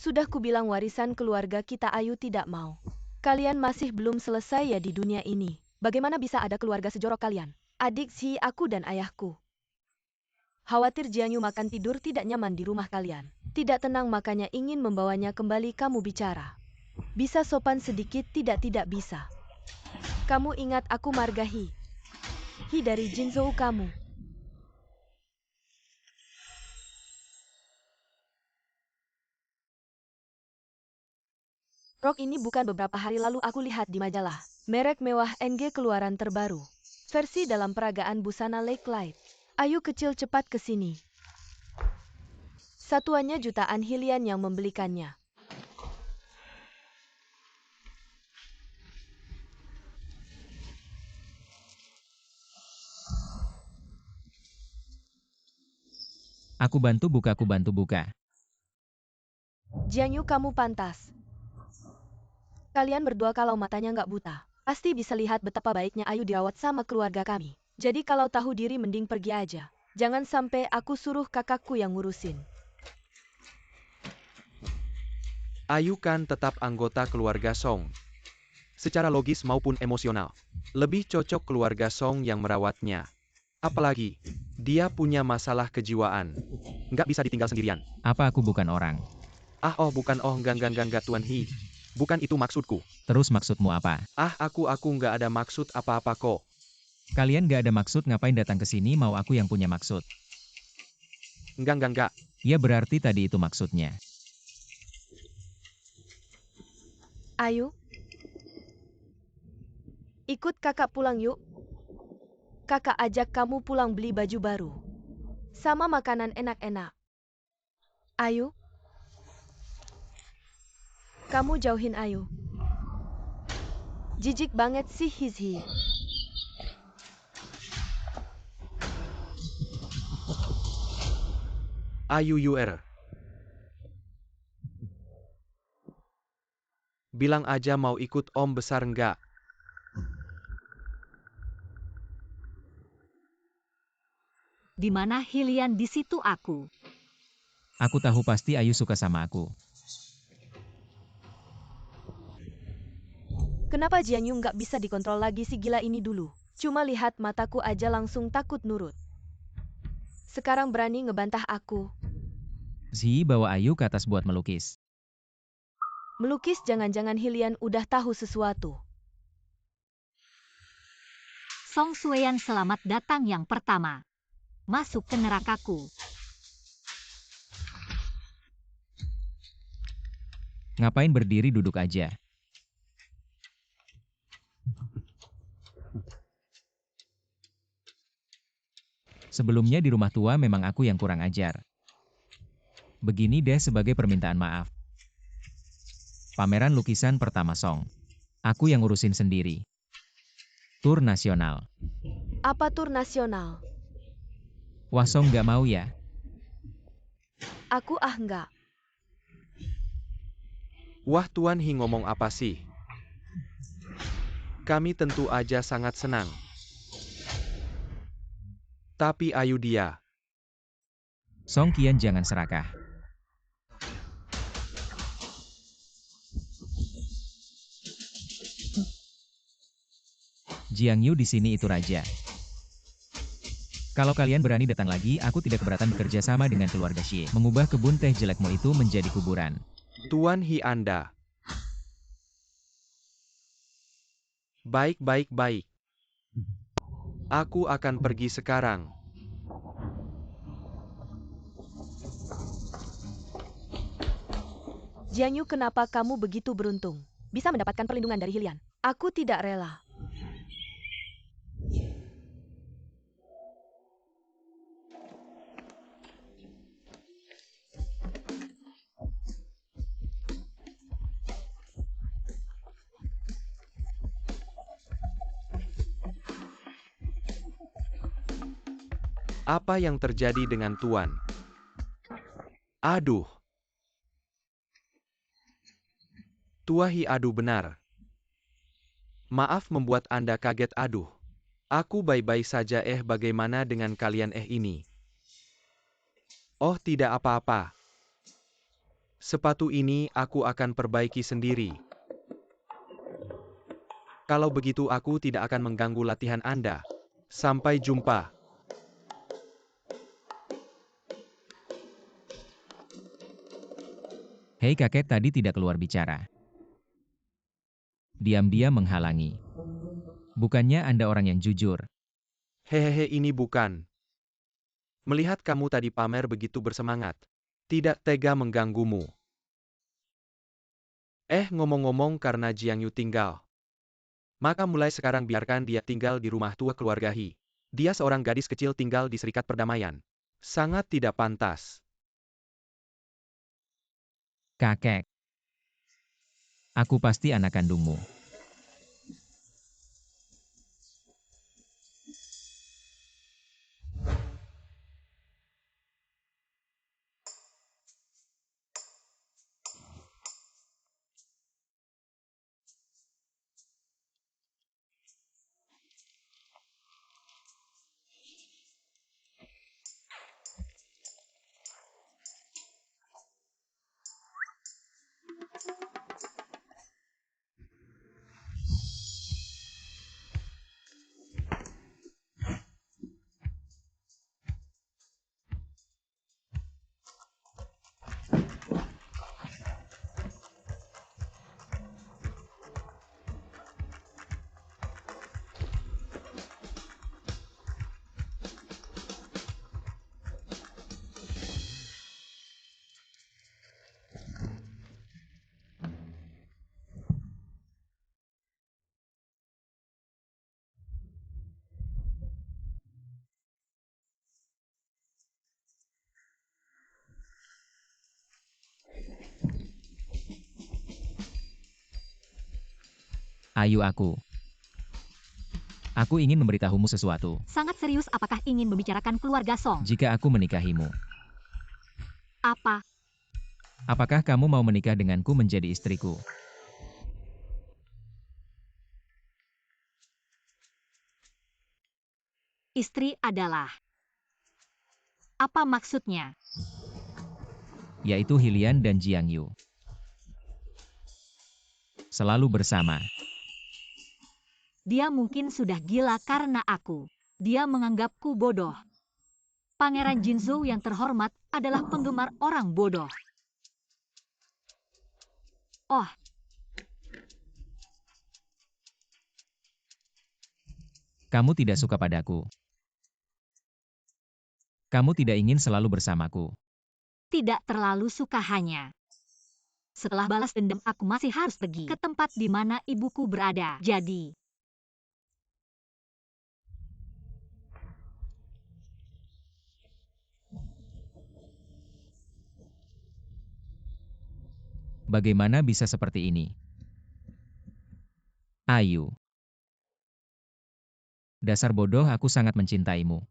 Sudah kubilang warisan keluarga kita Ayu tidak mau. Kalian masih belum selesai ya di dunia ini. Bagaimana bisa ada keluarga sejorok kalian? Adik si aku dan ayahku. Khawatir Jianyu makan tidur tidak nyaman di rumah kalian. Tidak tenang makanya ingin membawanya kembali kamu bicara. Bisa sopan sedikit tidak bisa. Kamu ingat aku Margahi. Hi dari Jinzhou kamu. Rok ini bukan beberapa hari lalu aku lihat di majalah. Merek mewah NG keluaran terbaru. Versi dalam peragaan busana Lake Light. Ayu kecil cepat ke sini. Satuannya jutaan Hylian yang membelikannya. Aku bantu buka. Jianyu kamu pantas. Kalian berdua kalau matanya nggak buta, pasti bisa lihat betapa baiknya Ayu dirawat sama keluarga kami. Jadi kalau tahu diri mending pergi aja. Jangan sampai aku suruh kakakku yang ngurusin. Ayu kan tetap anggota keluarga Song. Secara logis maupun emosional. Lebih cocok keluarga Song yang merawatnya. Apalagi, dia punya masalah kejiwaan. Nggak bisa ditinggal sendirian. Apa aku bukan orang? Enggak Tuan Hi. Bukan itu maksudku. Terus maksudmu apa? Aku nggak ada maksud apa-apa kok. Kalian gak ada maksud ngapain datang ke sini mau aku yang punya maksud? Enggak. Ya berarti tadi itu maksudnya. Ayu, ikut kakak pulang yuk. Kakak ajak kamu pulang beli baju baru. Sama makanan enak-enak. Ayu, kamu jauhin Ayu. Jijik banget sih Hizhi. Ayu UR. Bilang aja mau ikut om besar enggak? Di mana Hylian di situ aku. Aku tahu pasti Ayu suka sama aku. Kenapa Jianyu nggak bisa dikontrol lagi si gila ini dulu? Cuma lihat mataku aja langsung takut nurut. Sekarang berani ngebantah aku. Zhi bawa Ayu ke atas buat melukis. Melukis jangan-jangan Hylian udah tahu sesuatu. Song Sueyan selamat datang yang pertama. Masuk ke nerakaku. Ngapain berdiri duduk aja? Sebelumnya di rumah tua memang aku yang kurang ajar. Begini deh sebagai permintaan maaf. Pameran lukisan pertama Song. Aku yang ngurusin sendiri. Tur nasional. Apa tur nasional? Wah Song gak mau ya? Aku enggak. Wah Tuan Hi ngomong apa sih? Kami tentu aja sangat senang. Tapi Ayu dia. Song Qian jangan serakah. Jiangyu di sini itu raja. Kalau kalian berani datang lagi, aku tidak keberatan bekerja sama dengan keluarga Xie. Mengubah kebun teh jelekmu itu menjadi kuburan. Tuan Hi Anda. Baik. Aku akan pergi sekarang. Jianyu kenapa kamu begitu beruntung? Bisa mendapatkan perlindungan dari Hylian. Aku tidak rela. Apa yang terjadi dengan Tuan? Aduh. Tua Hi aduh benar. Maaf membuat Anda kaget aduh. Aku baik-baik saja bagaimana dengan kalian ini? Oh tidak apa-apa. Sepatu ini aku akan perbaiki sendiri. Kalau begitu aku tidak akan mengganggu latihan Anda. Sampai jumpa. Hei, kakek tadi tidak keluar bicara. Diam-diam menghalangi. Bukannya Anda orang yang jujur. Hehehe, ini bukan. Melihat kamu tadi pamer begitu bersemangat. Tidak tega mengganggumu. Ngomong-ngomong, karena Jiang Yu tinggal, maka mulai sekarang biarkan dia tinggal di rumah tua keluarga He. Dia seorang gadis kecil tinggal di Serikat Perdamaian. Sangat tidak pantas. Kakek. Aku pasti anak kandungmu. Ayu aku. Aku ingin memberitahumu sesuatu. Sangat serius, apakah ingin membicarakan keluarga Song? Jika aku menikahimu, Apa? apakah kamu mau menikah denganku menjadi istriku? Istri adalah... Apa maksudnya? Yaitu Hilian dan Jiang Yu. Selalu bersama. Dia mungkin sudah gila karena aku. Dia menganggapku bodoh. Pangeran Jinzhou yang terhormat adalah penggemar orang bodoh. Oh, Kamu tidak suka padaku. Kamu tidak ingin selalu bersamaku. tidak terlalu suka hanya. Setelah balas dendam, aku masih harus pergi ke tempat di mana ibuku berada. Jadi, Bagaimana bisa seperti ini? Ayu. Dasar bodoh, aku sangat mencintaimu.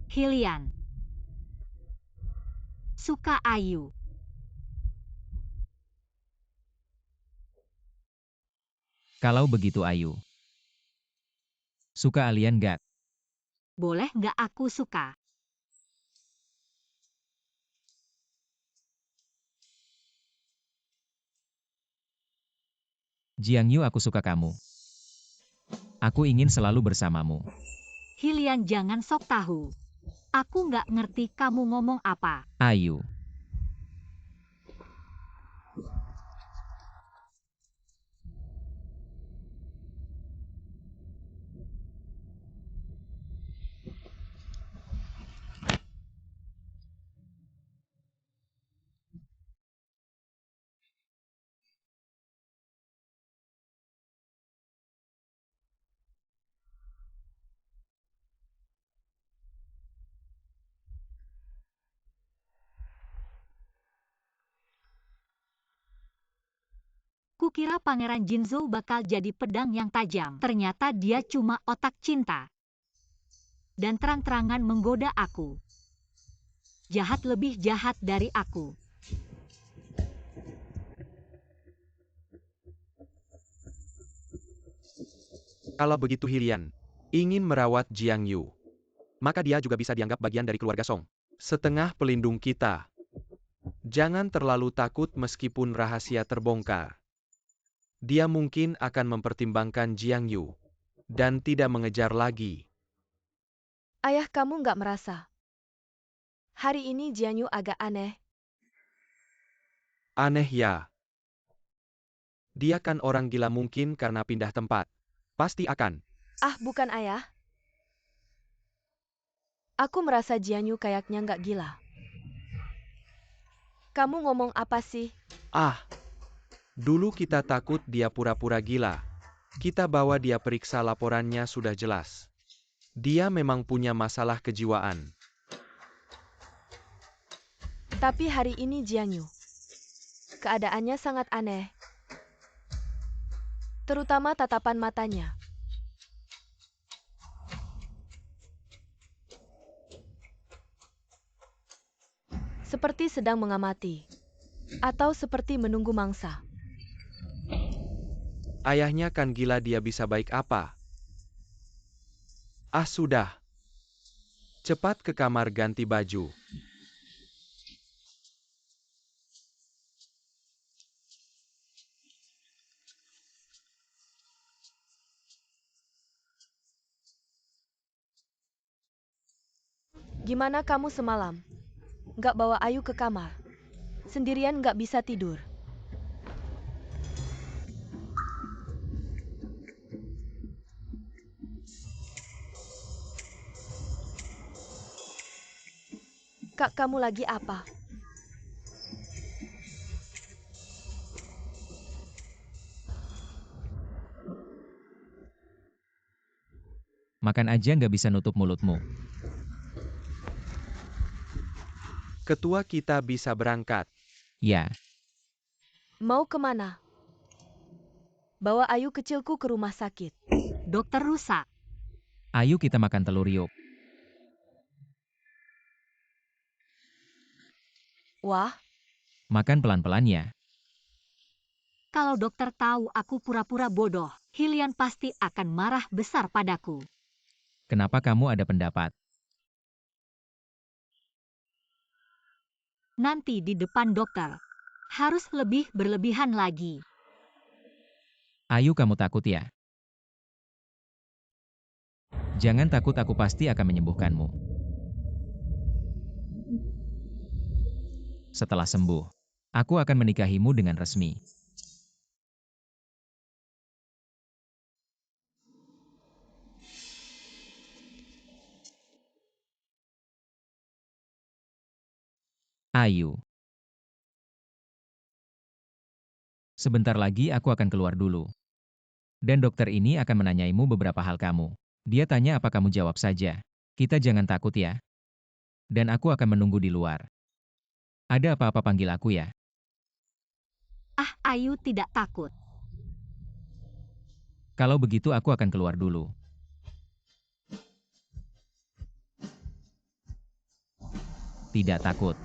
Hilian suka Ayu. Kalau begitu Ayu. Suka Alian gak? Boleh nggak aku suka? Jiang Yu, aku suka kamu. Aku ingin selalu bersamamu. Hilian, jangan sok tahu. Aku nggak ngerti kamu ngomong apa. Ayu. Kukira Pangeran Jinzhou bakal jadi pedang yang tajam. Ternyata dia cuma otak cinta. Dan terang-terangan menggoda aku. Jahat, lebih jahat dari aku. Kalau begitu Hilian ingin merawat Jiang Yu, maka dia juga bisa dianggap bagian dari keluarga Song. setengah pelindung kita. Jangan terlalu takut meskipun rahasia terbongkar. Dia mungkin akan mempertimbangkan Jiang Yu dan tidak mengejar lagi. Ayah kamu nggak merasa? Hari ini Jiang Yu agak aneh. Aneh ya. Dia kan orang gila mungkin karena pindah tempat. Pasti akan. Ah, bukan ayah. Aku merasa Jiang Yu kayaknya nggak gila. Kamu ngomong apa sih? Ah, dulu kita takut dia pura-pura gila. Kita bawa dia periksa laporannya sudah jelas. Dia memang punya masalah kejiwaan. Tapi hari ini Jiang Yu, keadaannya sangat aneh. Terutama tatapan matanya. Seperti sedang mengamati. Atau seperti menunggu mangsa. Ayahnya kan gila, dia bisa baik apa? Ah sudah. Cepat ke kamar ganti baju. Gimana kamu semalam? Nggak bawa Ayu ke kamar? Sendirian nggak bisa tidur? Kak, kamu lagi apa? Makan aja nggak bisa nutup mulutmu. Ketua kita bisa berangkat. Ya, Mau kemana? Bawa Ayu kecilku ke rumah sakit. Dokter rusak. ayo kita makan telur yuk. Wah, Makan pelan-pelan ya. Kalau dokter tahu aku pura-pura bodoh, Hilian pasti akan marah besar padaku. Kenapa kamu ada pendapat? Nanti di depan dokter, harus lebih berlebihan lagi. Ayo kamu takut ya? Jangan takut, aku pasti akan menyembuhkanmu. Setelah sembuh, aku akan menikahimu dengan resmi. Ayu. Sebentar lagi aku akan keluar dulu. Dan dokter ini akan menanyaimu beberapa hal kamu. Dia tanya apa kamu jawab saja. Kita jangan takut ya. Dan aku akan menunggu di luar. Ada apa-apa panggil aku ya. Ah, Ayu tidak takut. Kalau begitu aku akan keluar dulu. Tidak takut.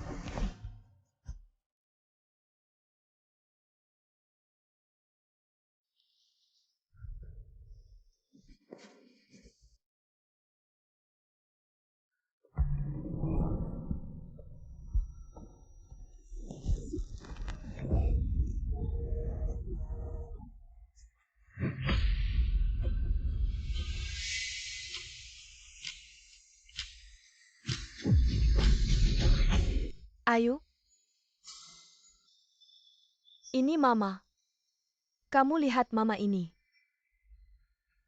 Ayu. Ini Mama. Kamu lihat Mama ini.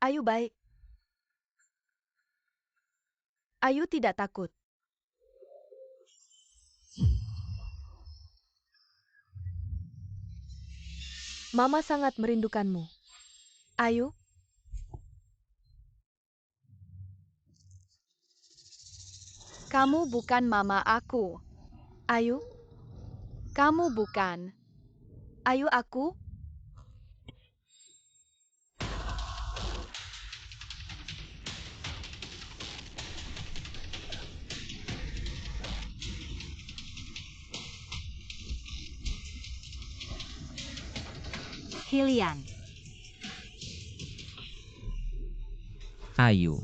Ayu baik. Ayu tidak takut. Mama sangat merindukanmu. Ayu. Kamu bukan mama aku. Ayu. Kamu bukan. Ayu aku. Hilian. Ayu.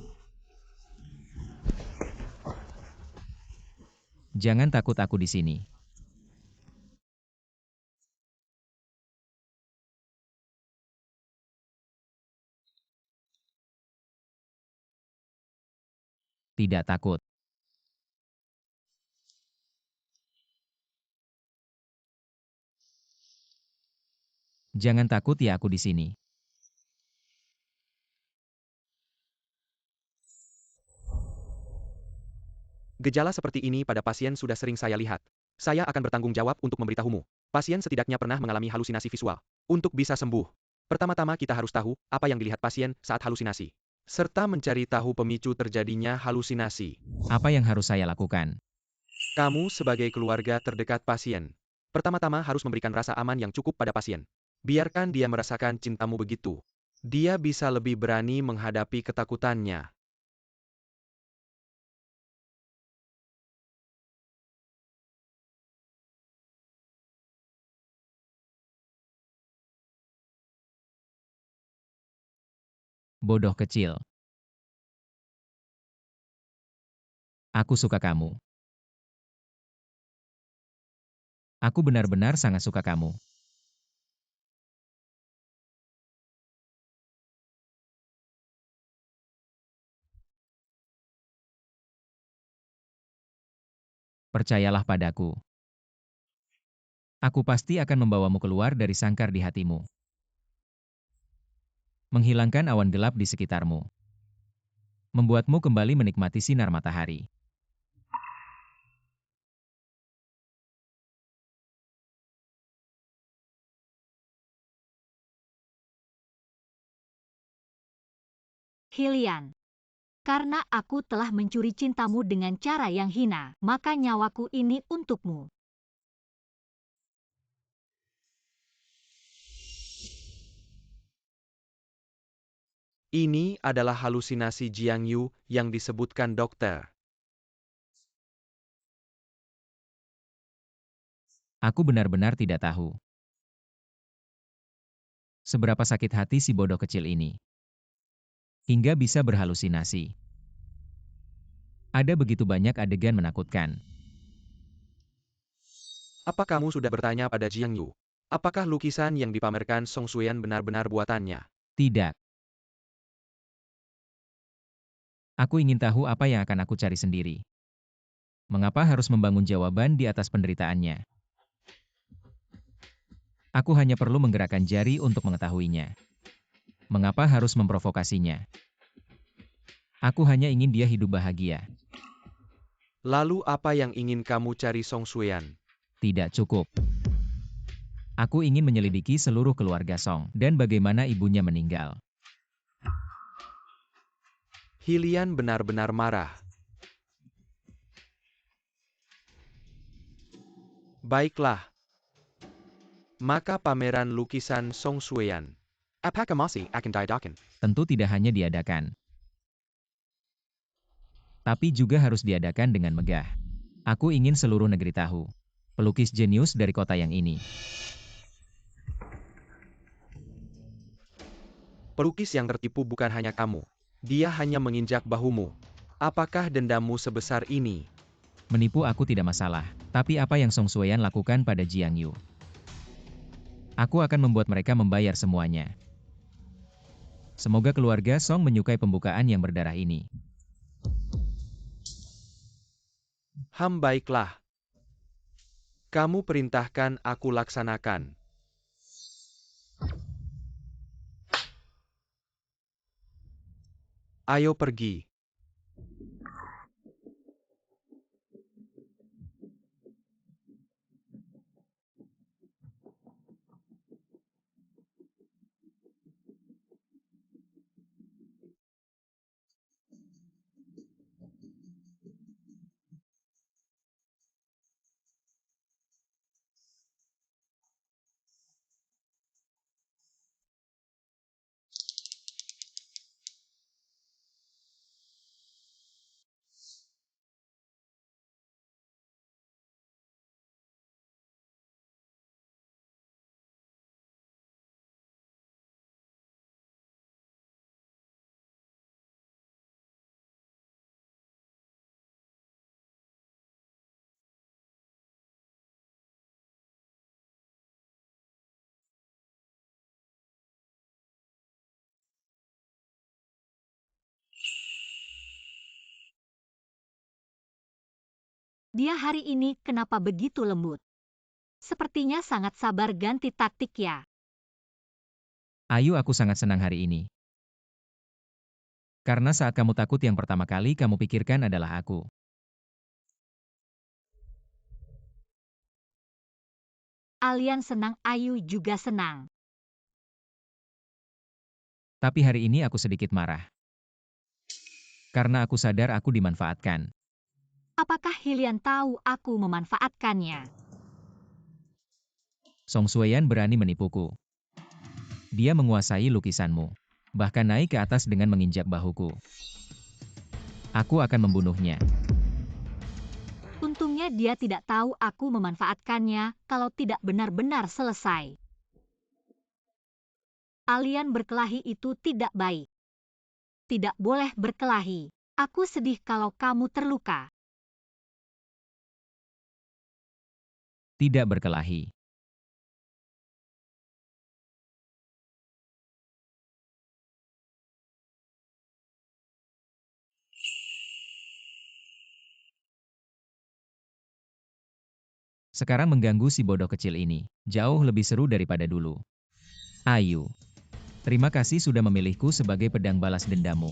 Jangan takut, aku di sini. Tidak takut. Jangan takut ya, aku di sini. Gejala seperti ini pada pasien sudah sering saya lihat. Saya akan bertanggung jawab untuk memberitahumu. Pasien setidaknya pernah mengalami halusinasi visual. Untuk bisa sembuh, pertama-tama kita harus tahu apa yang dilihat pasien saat halusinasi, serta mencari tahu pemicu terjadinya halusinasi. Apa yang harus saya lakukan? Kamu sebagai keluarga terdekat pasien, pertama-tama harus memberikan rasa aman yang cukup pada pasien. Biarkan dia merasakan cintamu begitu. Dia bisa lebih berani menghadapi ketakutannya. Bodoh kecil. Aku suka kamu. Aku benar-benar sangat suka kamu. Percayalah padaku. Aku pasti akan membawamu keluar dari sangkar di hatimu. Menghilangkan awan gelap di sekitarmu. Membuatmu kembali menikmati sinar matahari. Hylian, karena aku telah mencuri cintamu dengan cara yang hina, maka nyawaku ini untukmu. Ini adalah halusinasi Jiang Yu yang disebutkan dokter. Aku benar-benar tidak tahu seberapa sakit hati si bodoh kecil ini. Hingga bisa berhalusinasi. Ada begitu banyak adegan menakutkan. Apa kamu sudah bertanya pada Jiang Yu? Apakah lukisan yang dipamerkan Song Xuyan benar-benar buatannya? Tidak. Aku ingin tahu apa yang akan aku cari sendiri. Mengapa harus membangun jawaban di atas penderitaannya? Aku hanya perlu menggerakkan jari untuk mengetahuinya. Mengapa harus memprovokasinya? Aku hanya ingin dia hidup bahagia. Lalu apa yang ingin kamu cari Song Xuyan? Tidak cukup. Aku ingin menyelidiki seluruh keluarga Song dan bagaimana ibunya meninggal. Hylian benar-benar marah. Baiklah. Maka pameran lukisan Song Xuyan. Apakah masih akan diadakan? Tentu tidak hanya diadakan, tapi juga harus diadakan dengan megah. Aku ingin seluruh negeri tahu. Pelukis jenius dari kota yang ini. Pelukis yang tertipu bukan hanya kamu. Dia hanya menginjak bahumu. Apakah dendammu sebesar ini? Menipu aku tidak masalah, tapi apa yang Song Xuyan lakukan pada Jiang Yu? Aku akan membuat mereka membayar semuanya. Semoga keluarga Song menyukai pembukaan yang berdarah ini. Baiklah. Kamu perintahkan, aku laksanakan. Ayo pergi. Dia hari ini kenapa begitu lembut? Sepertinya sangat sabar ganti taktik ya. Ayu, aku sangat senang hari ini. Karena saat kamu takut yang pertama kali kamu pikirkan adalah aku. Alian senang, Ayu juga senang. Tapi hari ini aku sedikit marah. Karena aku sadar aku dimanfaatkan. Apakah Hylian tahu aku memanfaatkannya? Song Sueyan berani menipuku. Dia menguasai lukisanmu. Bahkan naik ke atas dengan menginjak bahuku. Aku akan membunuhnya. Untungnya dia tidak tahu aku memanfaatkannya kalau tidak benar-benar selesai. Alian berkelahi itu tidak baik. Tidak boleh berkelahi. Aku sedih kalau kamu terluka. Tidak berkelahi. Sekarang mengganggu si bodoh kecil ini. Jauh lebih seru daripada dulu. Ayu. Terima kasih sudah memilihku sebagai pedang balas dendammu.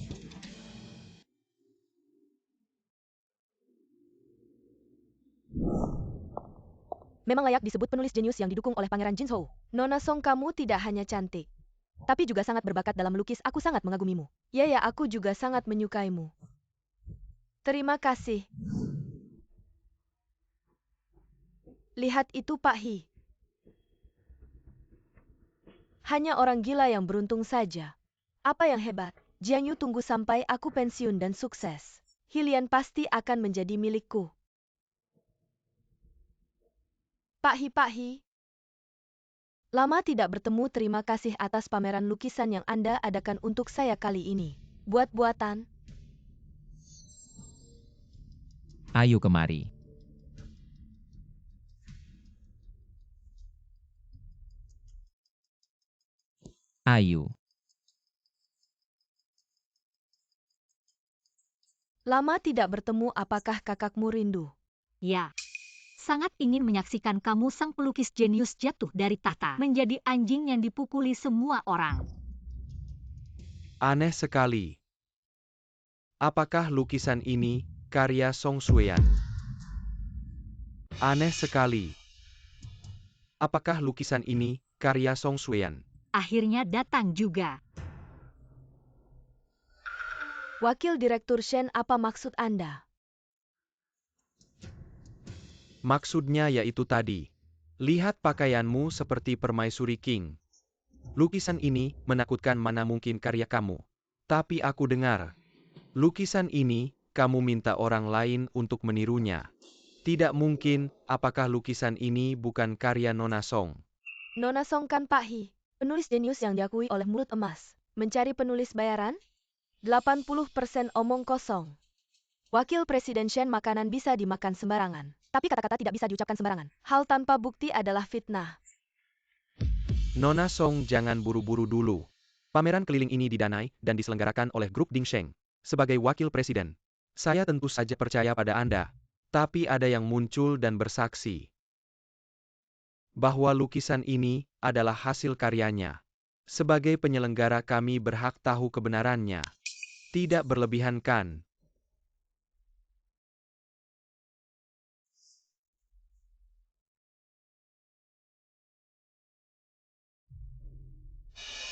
Memang layak disebut penulis jenius yang didukung oleh Pangeran Jinzhou. Nona Song, kamu tidak hanya cantik, tapi juga sangat berbakat dalam melukis. Aku sangat mengagumimu. Ya, aku juga sangat menyukaimu. Terima kasih. Lihat itu, Pak He. Hanya orang gila yang beruntung saja. Apa yang hebat? Jiang Yu, tunggu sampai aku pensiun dan sukses. Hylian pasti akan menjadi milikku. Pak He. Lama tidak bertemu, terima kasih atas pameran lukisan yang Anda adakan untuk saya kali ini. Buat-buatan. Ayu, kemari. Ayu. Lama tidak bertemu, apakah kakakmu rindu? Ya. Sangat ingin menyaksikan kamu sang pelukis jenius jatuh dari tahta. Menjadi anjing yang dipukuli semua orang. Aneh sekali. Apakah lukisan ini karya Song Sueyan? Aneh sekali. Apakah lukisan ini karya Song Sueyan? Akhirnya datang juga. Wakil Direktur Shen, apa maksud Anda? Maksudnya yaitu tadi. Lihat pakaianmu seperti permaisuri King. Lukisan ini menakutkan, mana mungkin karya kamu. Tapi aku dengar. Lukisan ini kamu minta orang lain untuk menirunya. Tidak mungkin, apakah lukisan ini bukan karya Nona Song? Nona Song kan Pak He, penulis jenius yang diakui oleh mulut emas. Mencari penulis bayaran? 80% omong kosong. Wakil Presiden Shen, makanan bisa dimakan sembarangan, tapi kata-kata tidak bisa diucapkan sembarangan. Hal tanpa bukti adalah fitnah. Nona Song, jangan buru-buru dulu. Pameran keliling ini didanai dan diselenggarakan oleh grup Ding Sheng. Sebagai wakil presiden, saya tentu saja percaya pada Anda. Tapi ada yang muncul dan bersaksi bahwa lukisan ini adalah hasil karyanya. Sebagai penyelenggara kami berhak tahu kebenarannya. Tidak berlebihan kan?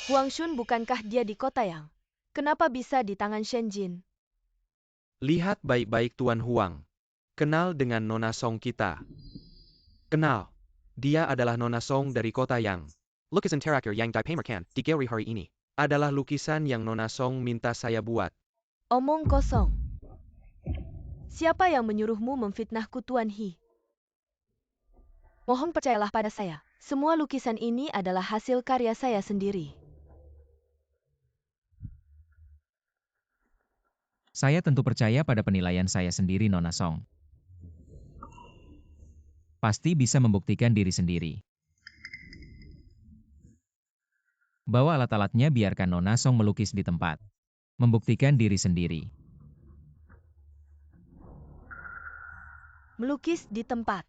Huang Shun, bukankah dia di kota Yang? Kenapa bisa di tangan Shen Jin? Lihat baik-baik Tuan Huang. Kenal dengan Nona Song kita. Kenal. Dia adalah Nona Song dari kota Yang. Lukisan terakhir yang dipamerkan di galeri hari ini adalah lukisan yang Nona Song minta saya buat. Omong kosong. Siapa yang menyuruhmu memfitnahku, Tuan He? Mohon percayalah pada saya. Semua lukisan ini adalah hasil karya saya sendiri. Saya tentu percaya pada penilaian saya sendiri, Nona Song. Pasti bisa membuktikan diri sendiri. Bawa alat-alatnya, biarkan Nona Song melukis di tempat. Membuktikan diri sendiri. melukis di tempat.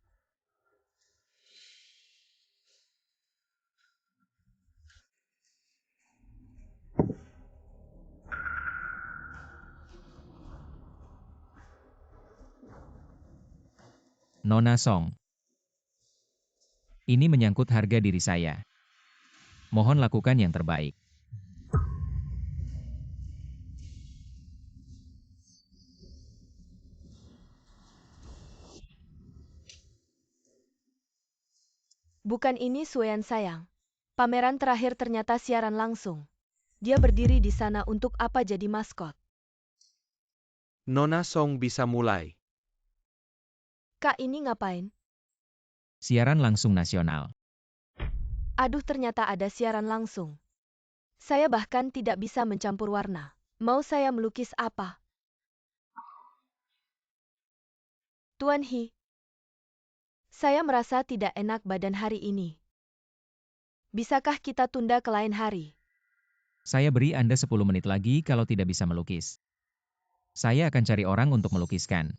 Nona Song. Ini menyangkut harga diri saya. Mohon lakukan yang terbaik. Bukan ini Sueyan sayang. Pameran terakhir ternyata siaran langsung. Dia berdiri di sana untuk apa jadi maskot. Nona Song bisa mulai. Kak ini ngapain? Siaran langsung nasional. Aduh ternyata ada siaran langsung. Saya bahkan tidak bisa mencampur warna. Mau saya melukis apa? Tuan He. Saya merasa tidak enak badan hari ini. Bisakah kita tunda ke lain hari? Saya beri Anda 10 menit lagi kalau tidak bisa melukis. Saya akan cari orang untuk melukiskan.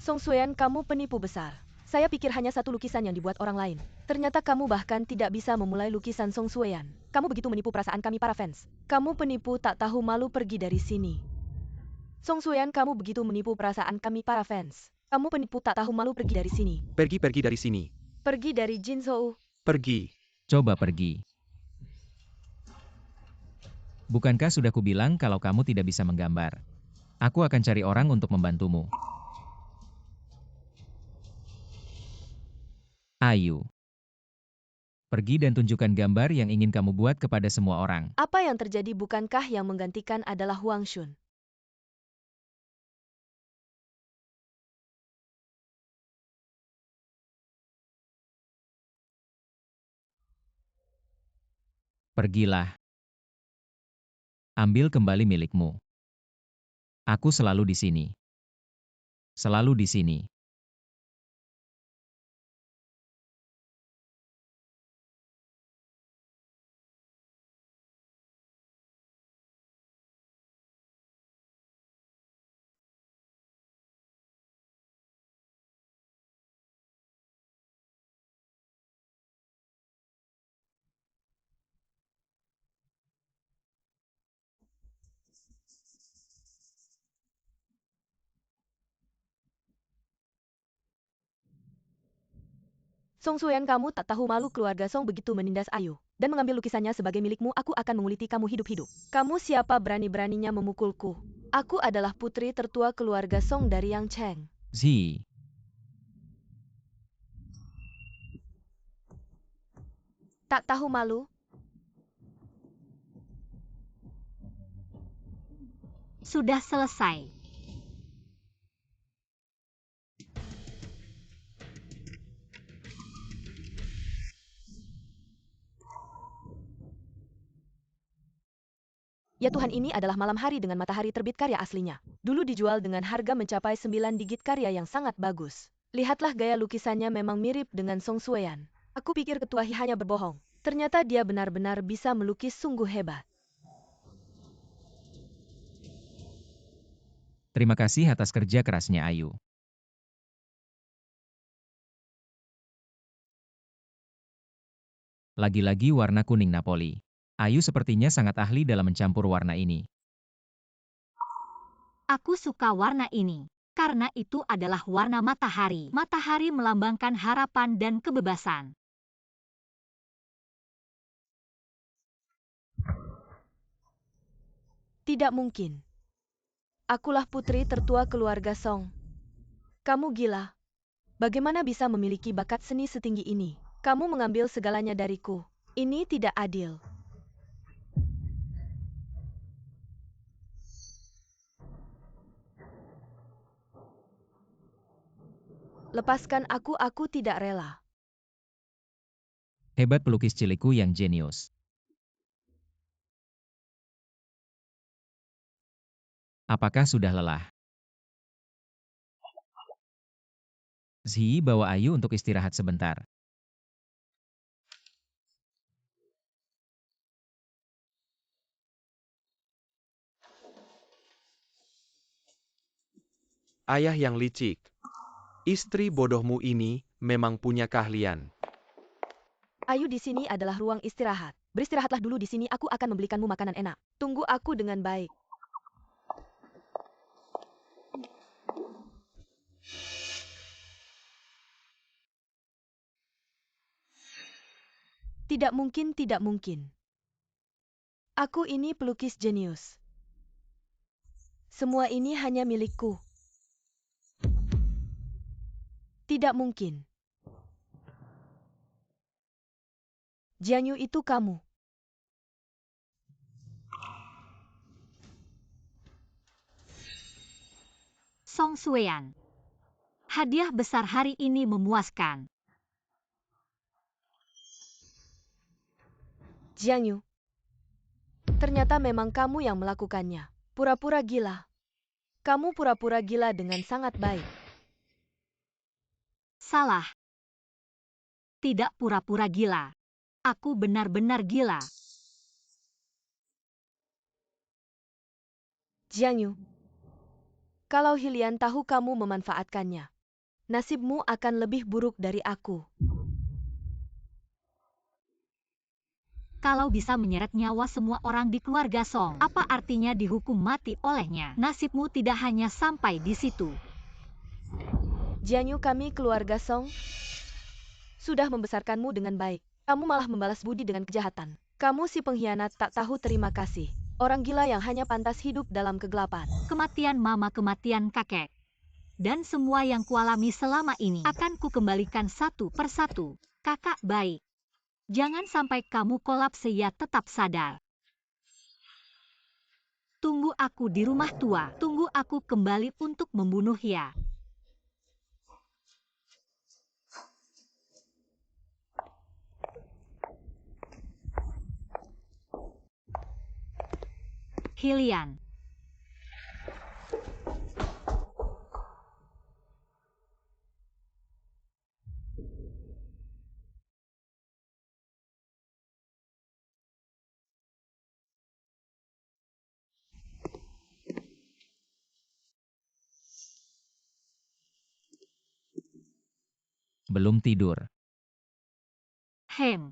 Song Sueyan, kamu penipu besar. Saya pikir hanya satu lukisan yang dibuat orang lain. Ternyata kamu bahkan tidak bisa memulai lukisan Song Sueyan. Kamu begitu menipu perasaan kami para fans. Kamu penipu tak tahu malu, pergi dari sini. Song Sueyan, kamu begitu menipu perasaan kami para fans. Kamu penipu tak tahu malu, pergi dari sini. Pergi dari sini. Pergi dari Jin Soo. Pergi. Coba pergi. Bukankah sudah kubilang kalau kamu tidak bisa menggambar? Aku akan cari orang untuk membantumu. Ayu. Pergi dan tunjukkan gambar yang ingin kamu buat kepada semua orang. Apa yang terjadi? Bukankah yang menggantikan adalah Huang Shun? Pergilah. Ambil kembali milikmu. Aku selalu di sini. Selalu di sini. Song Sueyan, kamu tak tahu malu. Keluarga Song begitu menindas Ayu dan mengambil lukisannya sebagai milikmu. Aku akan menguliti kamu hidup-hidup. Kamu siapa berani-beraninya memukulku? Aku adalah putri tertua keluarga Song dari Yang Cheng. Zi. Tak tahu malu? Sudah selesai. Ya Tuhan, ini adalah malam hari dengan matahari terbit karya aslinya. Dulu dijual dengan harga mencapai 9 digit, karya yang sangat bagus. Lihatlah gaya lukisannya, memang mirip dengan Song Sueyan. Aku pikir Ketua He hanya berbohong. Ternyata dia benar-benar bisa melukis, sungguh hebat. Terima kasih atas kerja kerasnya Ayu. Lagi-lagi warna kuning Napoli. Ayu sepertinya sangat ahli dalam mencampur warna ini. Aku suka warna ini. Karena itu adalah warna matahari. Matahari melambangkan harapan dan kebebasan. Tidak mungkin. Akulah putri tertua keluarga Song. Kamu gila. Bagaimana bisa memiliki bakat seni setinggi ini? Kamu mengambil segalanya dariku. Ini tidak adil. Lepaskan aku tidak rela. Hebat pelukis cilikku yang jenius. Apakah sudah lelah? Zhi, bawa Ayu untuk istirahat sebentar. Ayah yang licik. Istri bodohmu ini memang punya keahlian. Ayu, di sini adalah ruang istirahat. Beristirahatlah dulu di sini, aku akan membelikanmu makanan enak. Tunggu aku dengan baik. Tidak mungkin, tidak mungkin. Aku ini pelukis jenius. Semua ini hanya milikku. Tidak mungkin. Jianyu, itu kamu. Song Xueyan. Hadiah besar hari ini memuaskan. Jianyu. Ternyata memang kamu yang melakukannya. Pura-pura gila. Kamu pura-pura gila dengan sangat baik. Salah. Tidak pura-pura gila. Aku benar-benar gila. Jianyu. Kalau Hilian tahu kamu memanfaatkannya, nasibmu akan lebih buruk dari aku. Kalau bisa menyeret nyawa semua orang di keluarga Song, apa artinya dihukum mati olehnya? Nasibmu tidak hanya sampai di situ. Jianyu, kami keluarga Song sudah membesarkanmu dengan baik. Kamu malah membalas budi dengan kejahatan. Kamu si pengkhianat tak tahu terima kasih. Orang gila yang hanya pantas hidup dalam kegelapan. Kematian mama, kematian kakek, dan semua yang kualami selama ini akan kukembalikan satu persatu. Kakak baik. Jangan sampai kamu kolaps ya, tetap sadar. Tunggu aku di rumah tua. Tunggu aku kembali untuk membunuh ya. Hilian. Belum tidur.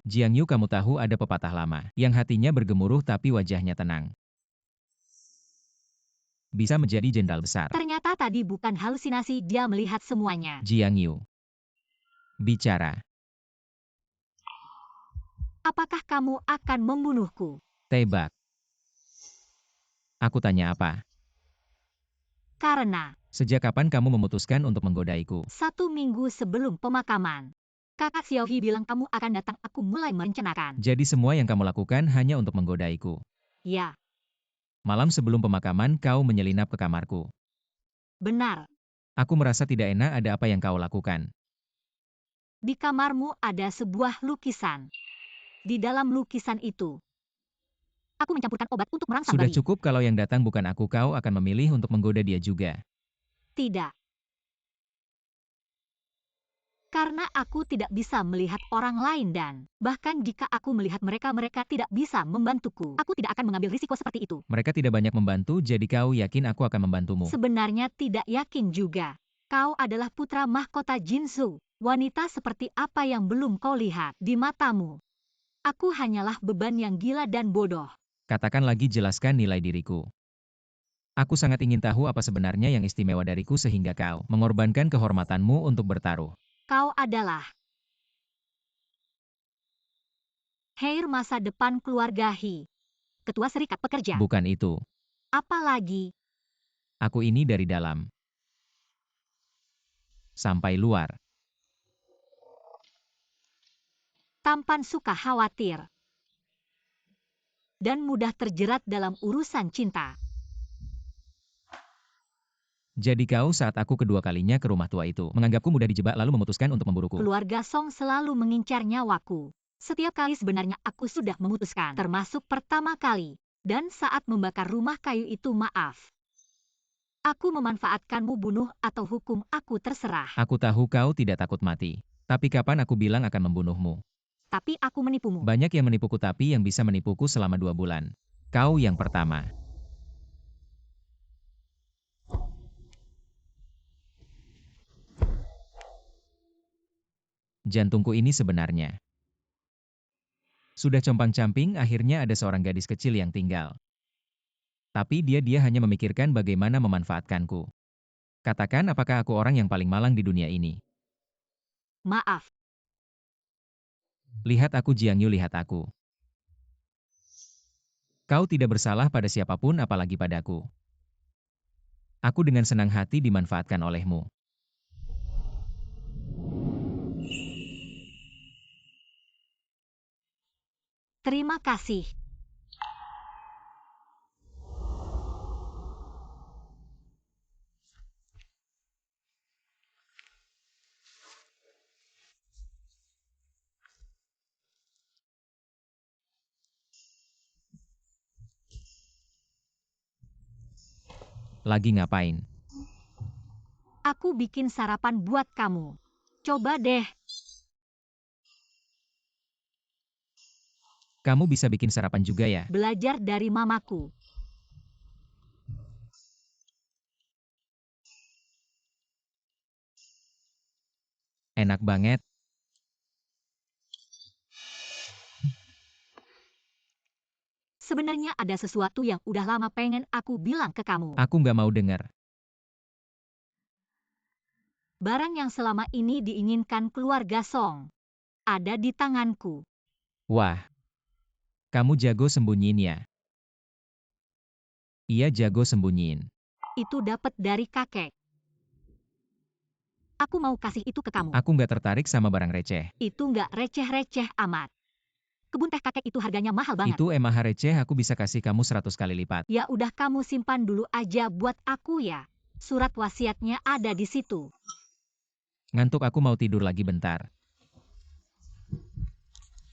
Jiangyu, kamu tahu ada pepatah lama, yang hatinya bergemuruh tapi wajahnya tenang. Bisa menjadi jenderal besar. Ternyata tadi bukan halusinasi, dia melihat semuanya. Jiangyu. Bicara. Apakah kamu akan membunuhku? Tebak. Aku tanya apa? Karena Sejak kapan kamu memutuskan untuk menggodaiku? 1 minggu sebelum pemakaman, kakak Xiaohi bilang kamu akan datang, aku mulai merencanakan. Jadi semua yang kamu lakukan hanya untuk menggodaiku. Ya, Malam sebelum pemakaman kau menyelinap ke kamarku. benar. Aku merasa tidak enak, ada apa yang kau lakukan? Di kamarmu ada sebuah lukisan. Di dalam lukisan itu, aku mencampurkan obat untuk merangsang Sudah bayi. cukup, kalau yang datang bukan aku, kau akan memilih untuk menggoda dia juga. Tidak. Karena aku tidak bisa melihat orang lain dan bahkan jika aku melihat mereka, mereka tidak bisa membantuku. Aku tidak akan mengambil risiko seperti itu. Mereka tidak banyak membantu, jadi kau yakin aku akan membantumu? Sebenarnya tidak yakin juga. Kau adalah putra mahkota Jinzhou. Wanita seperti apa yang belum kau lihat di matamu? Aku hanyalah beban yang gila dan bodoh. Katakan lagi, jelaskan nilai diriku. Aku sangat ingin tahu apa sebenarnya yang istimewa dariku sehingga kau mengorbankan kehormatanmu untuk bertaruh. Kau adalah heir masa depan keluarga He. Ketua Serikat Pekerja. Bukan itu. Apalagi, Aku ini dari dalam sampai luar. tampan suka khawatir. Dan mudah terjerat dalam urusan cinta. Jadi kau saat aku kedua kalinya ke rumah tua itu, menganggapku mudah dijebak lalu memutuskan untuk memburuku. Keluarga Song selalu mengincar nyawaku. Setiap kali sebenarnya aku sudah memutuskan, termasuk pertama kali. Dan saat membakar rumah kayu itu maaf. Aku memanfaatkanmu bunuh atau hukum aku terserah. Aku tahu kau tidak takut mati. Tapi kapan aku bilang akan membunuhmu? Tapi aku menipumu. Banyak yang menipuku tapi yang bisa menipuku selama 2 bulan. Kau yang pertama. Jantungku ini sebenarnya. Sudah compang-camping, akhirnya ada seorang gadis kecil yang tinggal. Tapi dia hanya memikirkan bagaimana memanfaatkanku. Katakan apakah aku orang yang paling malang di dunia ini? Maaf. Lihat aku Jiang Yu, lihat aku. Kau tidak bersalah pada siapapun apalagi padaku. Aku dengan senang hati dimanfaatkan olehmu. Terima kasih. Lagi ngapain? Aku bikin sarapan buat kamu. Coba deh. Kamu bisa bikin sarapan juga ya? Belajar dari mamaku. Enak banget. Sebenarnya ada sesuatu yang udah lama pengen aku bilang ke kamu. Aku nggak mau dengar. Barang yang selama ini diinginkan keluarga Song ada di tanganku. Wah. Kamu jago sembunyiin ya? Iya, jago sembunyiin. Itu dapat dari kakek. Aku mau kasih itu ke kamu. Aku nggak tertarik sama barang receh. Itu nggak receh-receh amat. Kebun teh kakek itu harganya mahal banget. Itu emang receh, aku bisa kasih kamu 100 kali lipat. Ya udah, kamu simpan dulu aja buat aku ya. Surat wasiatnya ada di situ. Ngantuk, aku mau tidur lagi bentar.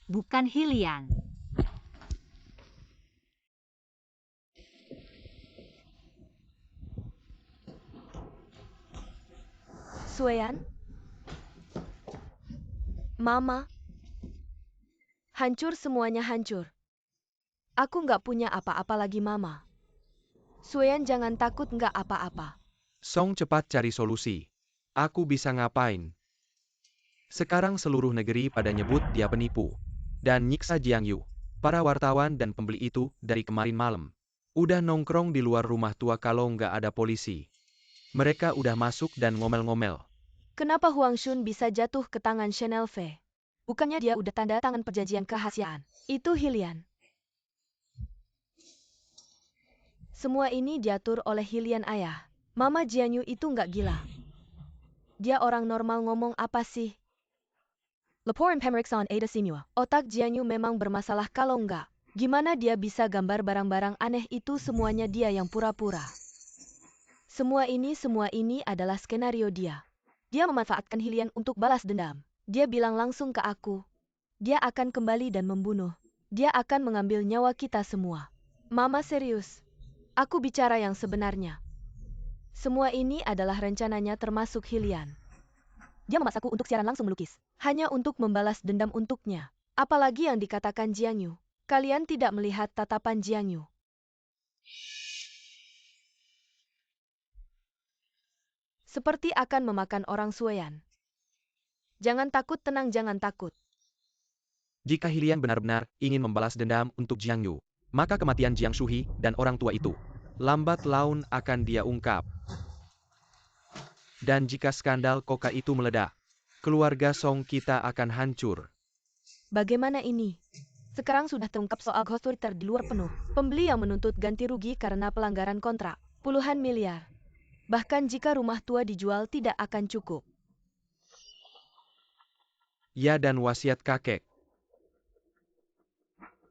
Bukan Hilian. Sueyan? Mama? Hancur, semuanya hancur. Aku nggak punya apa-apa lagi, Mama. Sueyan, jangan takut, nggak apa-apa. Song cepat cari solusi. Aku bisa ngapain? Sekarang seluruh negeri pada nyebut dia penipu. Dan nyiksa Jiang Yu. Para wartawan dan pembeli itu dari kemarin malam. Udah nongkrong di luar rumah tua kalau nggak ada polisi. Mereka udah masuk dan ngomel-ngomel. Kenapa Huang Shun bisa jatuh ke tangan Chanel V? Bukannya dia udah tanda tangan perjanjian kerahasiaan? Itu Hilian. Semua ini diatur oleh Hilian, ayah. Mama Jiang Yu itu nggak gila. Dia orang normal, ngomong apa sih? Laporan pemeriksaan ada semua. Otak Jiang Yu memang bermasalah, kalau nggak, gimana dia bisa gambar barang-barang aneh itu? Semuanya dia yang pura-pura. Semua ini adalah skenario dia. Dia memanfaatkan Hilian untuk balas dendam. Dia bilang langsung ke aku. Dia akan kembali dan membunuh. Dia akan mengambil nyawa kita semua. Mama, serius. Aku bicara yang sebenarnya. Semua ini adalah rencananya, termasuk Hilian. Dia memaksaku untuk siaran langsung melukis. Hanya untuk membalas dendam untuknya. Apalagi yang dikatakan Jiang Yu. Kalian tidak melihat tatapan Jiang Yu. Seperti akan memakan orang Sueyan. Jangan takut, tenang, jangan takut. Jika Hilian benar-benar ingin membalas dendam untuk Jiang Yu, maka kematian Jiang Shuhi dan orang tua itu lambat laun akan dia ungkap. Dan jika skandal Koka itu meledak, keluarga Song kita akan hancur. Bagaimana ini? Sekarang sudah terungkap soal ghost Twitter di luar penuh. Pembeli yang menuntut ganti rugi karena pelanggaran kontrak. Puluhan miliar. Bahkan jika rumah tua dijual tidak akan cukup. Ya, dan wasiat kakek.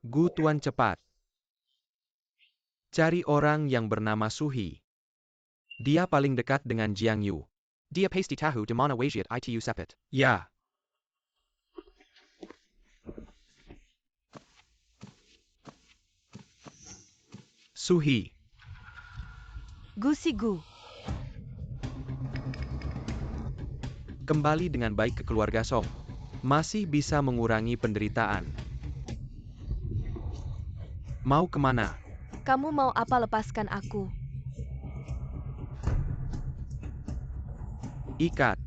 Gu Tuan, cepat. Cari orang yang bernama Suhi. Dia paling dekat dengan Jiang Yu. Dia pasti tahu di mana wasiat itu sepet. Ya. Suhi, Gu si Gu. kembali dengan baik ke keluarga Song. Masih bisa mengurangi penderitaan. Mau kemana? Kamu mau apa, lepaskan aku. Ikat.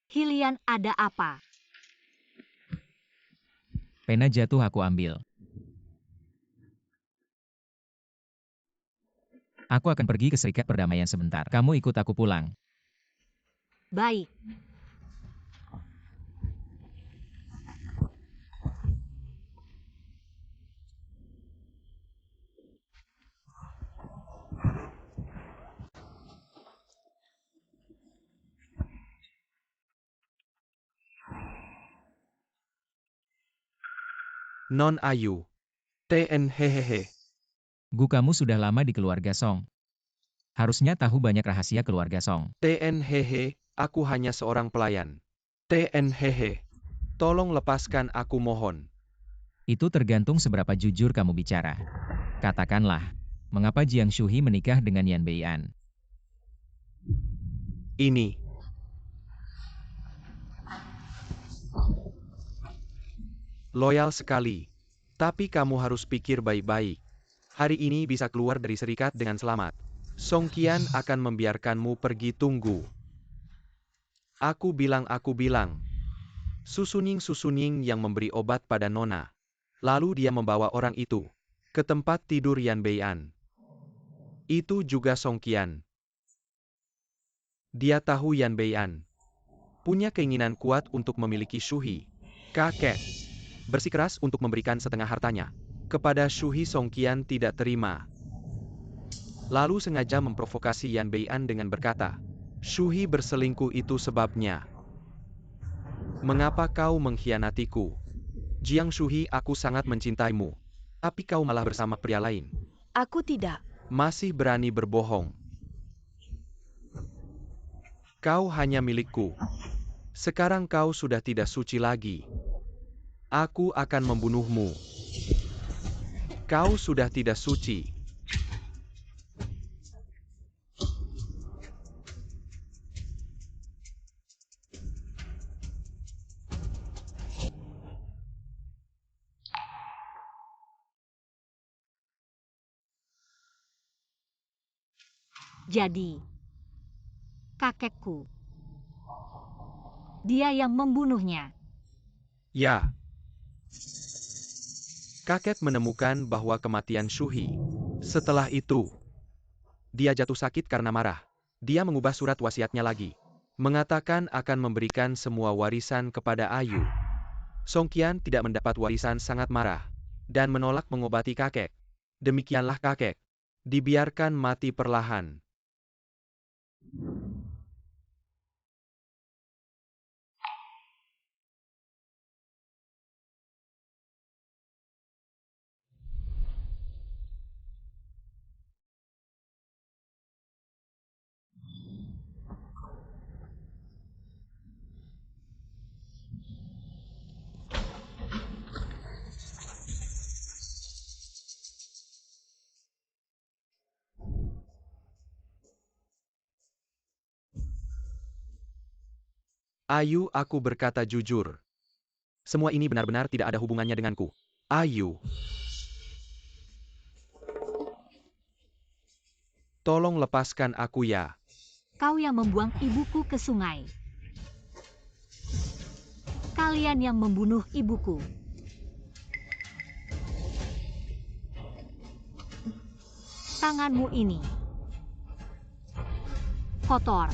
Hylian, ada apa? Pena jatuh aku ambil. Aku akan pergi ke Serikat Perdamaian sebentar. Kamu ikut aku pulang. Baik. Non Ayu. TN hehehe. Gu, kamu sudah lama di keluarga Song. Harusnya tahu banyak rahasia keluarga Song. TN hehe, aku hanya seorang pelayan. TN hehe. Tolong lepaskan aku mohon. Itu tergantung seberapa jujur kamu bicara. Katakanlah, mengapa Jiang Shuhi menikah dengan Yan Beian? Ini. Loyal sekali. Tapi kamu harus pikir baik-baik. Hari ini bisa keluar dari serikat dengan selamat. Song Qian akan membiarkanmu pergi, tunggu. Aku bilang. Susuning yang memberi obat pada Nona. Lalu dia membawa orang itu ke tempat tidur Yan Beian. Itu juga Song Qian. Dia tahu Yan Beian punya keinginan kuat untuk memiliki Shuhi. Kakek bersikeras untuk memberikan setengah hartanya kepada Shuhi. Song Qian tidak terima. Lalu sengaja memprovokasi Yan Beian dengan berkata, Shuhi berselingkuh, itu sebabnya. Mengapa kau mengkhianatiku? Jiang Shuhi, aku sangat mencintaimu. Tapi kau malah bersama pria lain. Aku tidak. Masih berani berbohong. Kau hanya milikku. Sekarang kau sudah tidak suci lagi. Aku akan membunuhmu. Kau sudah tidak suci. Jadi, kakekku. Dia yang membunuhnya. Ya. Kakek menemukan bahwa kematian Shuhi. Setelah itu, dia jatuh sakit karena marah. Dia mengubah surat wasiatnya lagi. Mengatakan akan memberikan semua warisan kepada Ayu. Song Qian tidak mendapat warisan, sangat marah. Dan menolak mengobati kakek. Demikianlah kakek dibiarkan mati perlahan. Ayu, aku berkata jujur. Semua ini benar-benar tidak ada hubungannya denganku. Ayu. Tolong lepaskan aku ya. Kau yang membuang ibuku ke sungai. Kalian yang membunuh ibuku. Tanganmu ini kotor.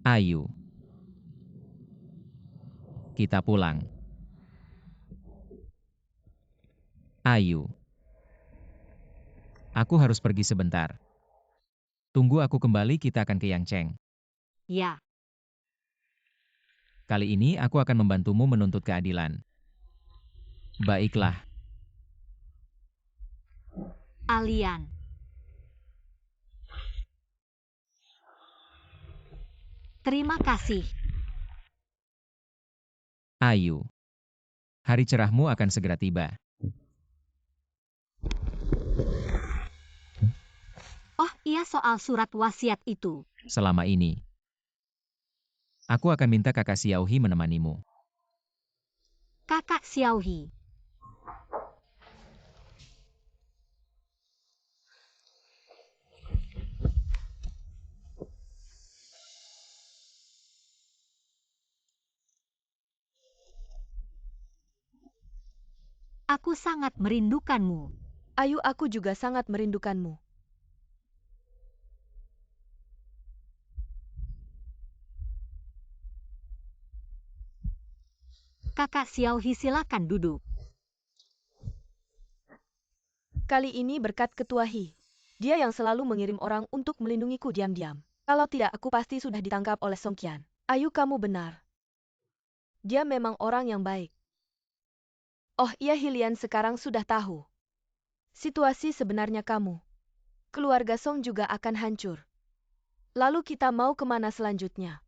Ayu. Kita pulang. Ayu. Aku harus pergi sebentar. Tunggu aku kembali, kita akan ke Yangcheng. Ya, Kali ini aku akan membantumu menuntut keadilan. Baiklah. Alian. Terima kasih. Ayu. Hari cerahmu akan segera tiba. Oh iya, soal surat wasiat itu. Selama ini, aku akan minta kakak Xiaohi menemanimu. Kakak Xiaohi. Aku sangat merindukanmu. Ayu, aku juga sangat merindukanmu. Kakak Xiaohi, silakan duduk. Kali ini berkat Ketua He. Dia yang selalu mengirim orang untuk melindungiku diam-diam. Kalau tidak, aku pasti sudah ditangkap oleh Song Qian. Ayu, kamu benar. Dia memang orang yang baik. Oh iya, Hilian sekarang sudah tahu situasi sebenarnya kamu. Keluarga Song juga akan hancur. Lalu kita mau kemana selanjutnya?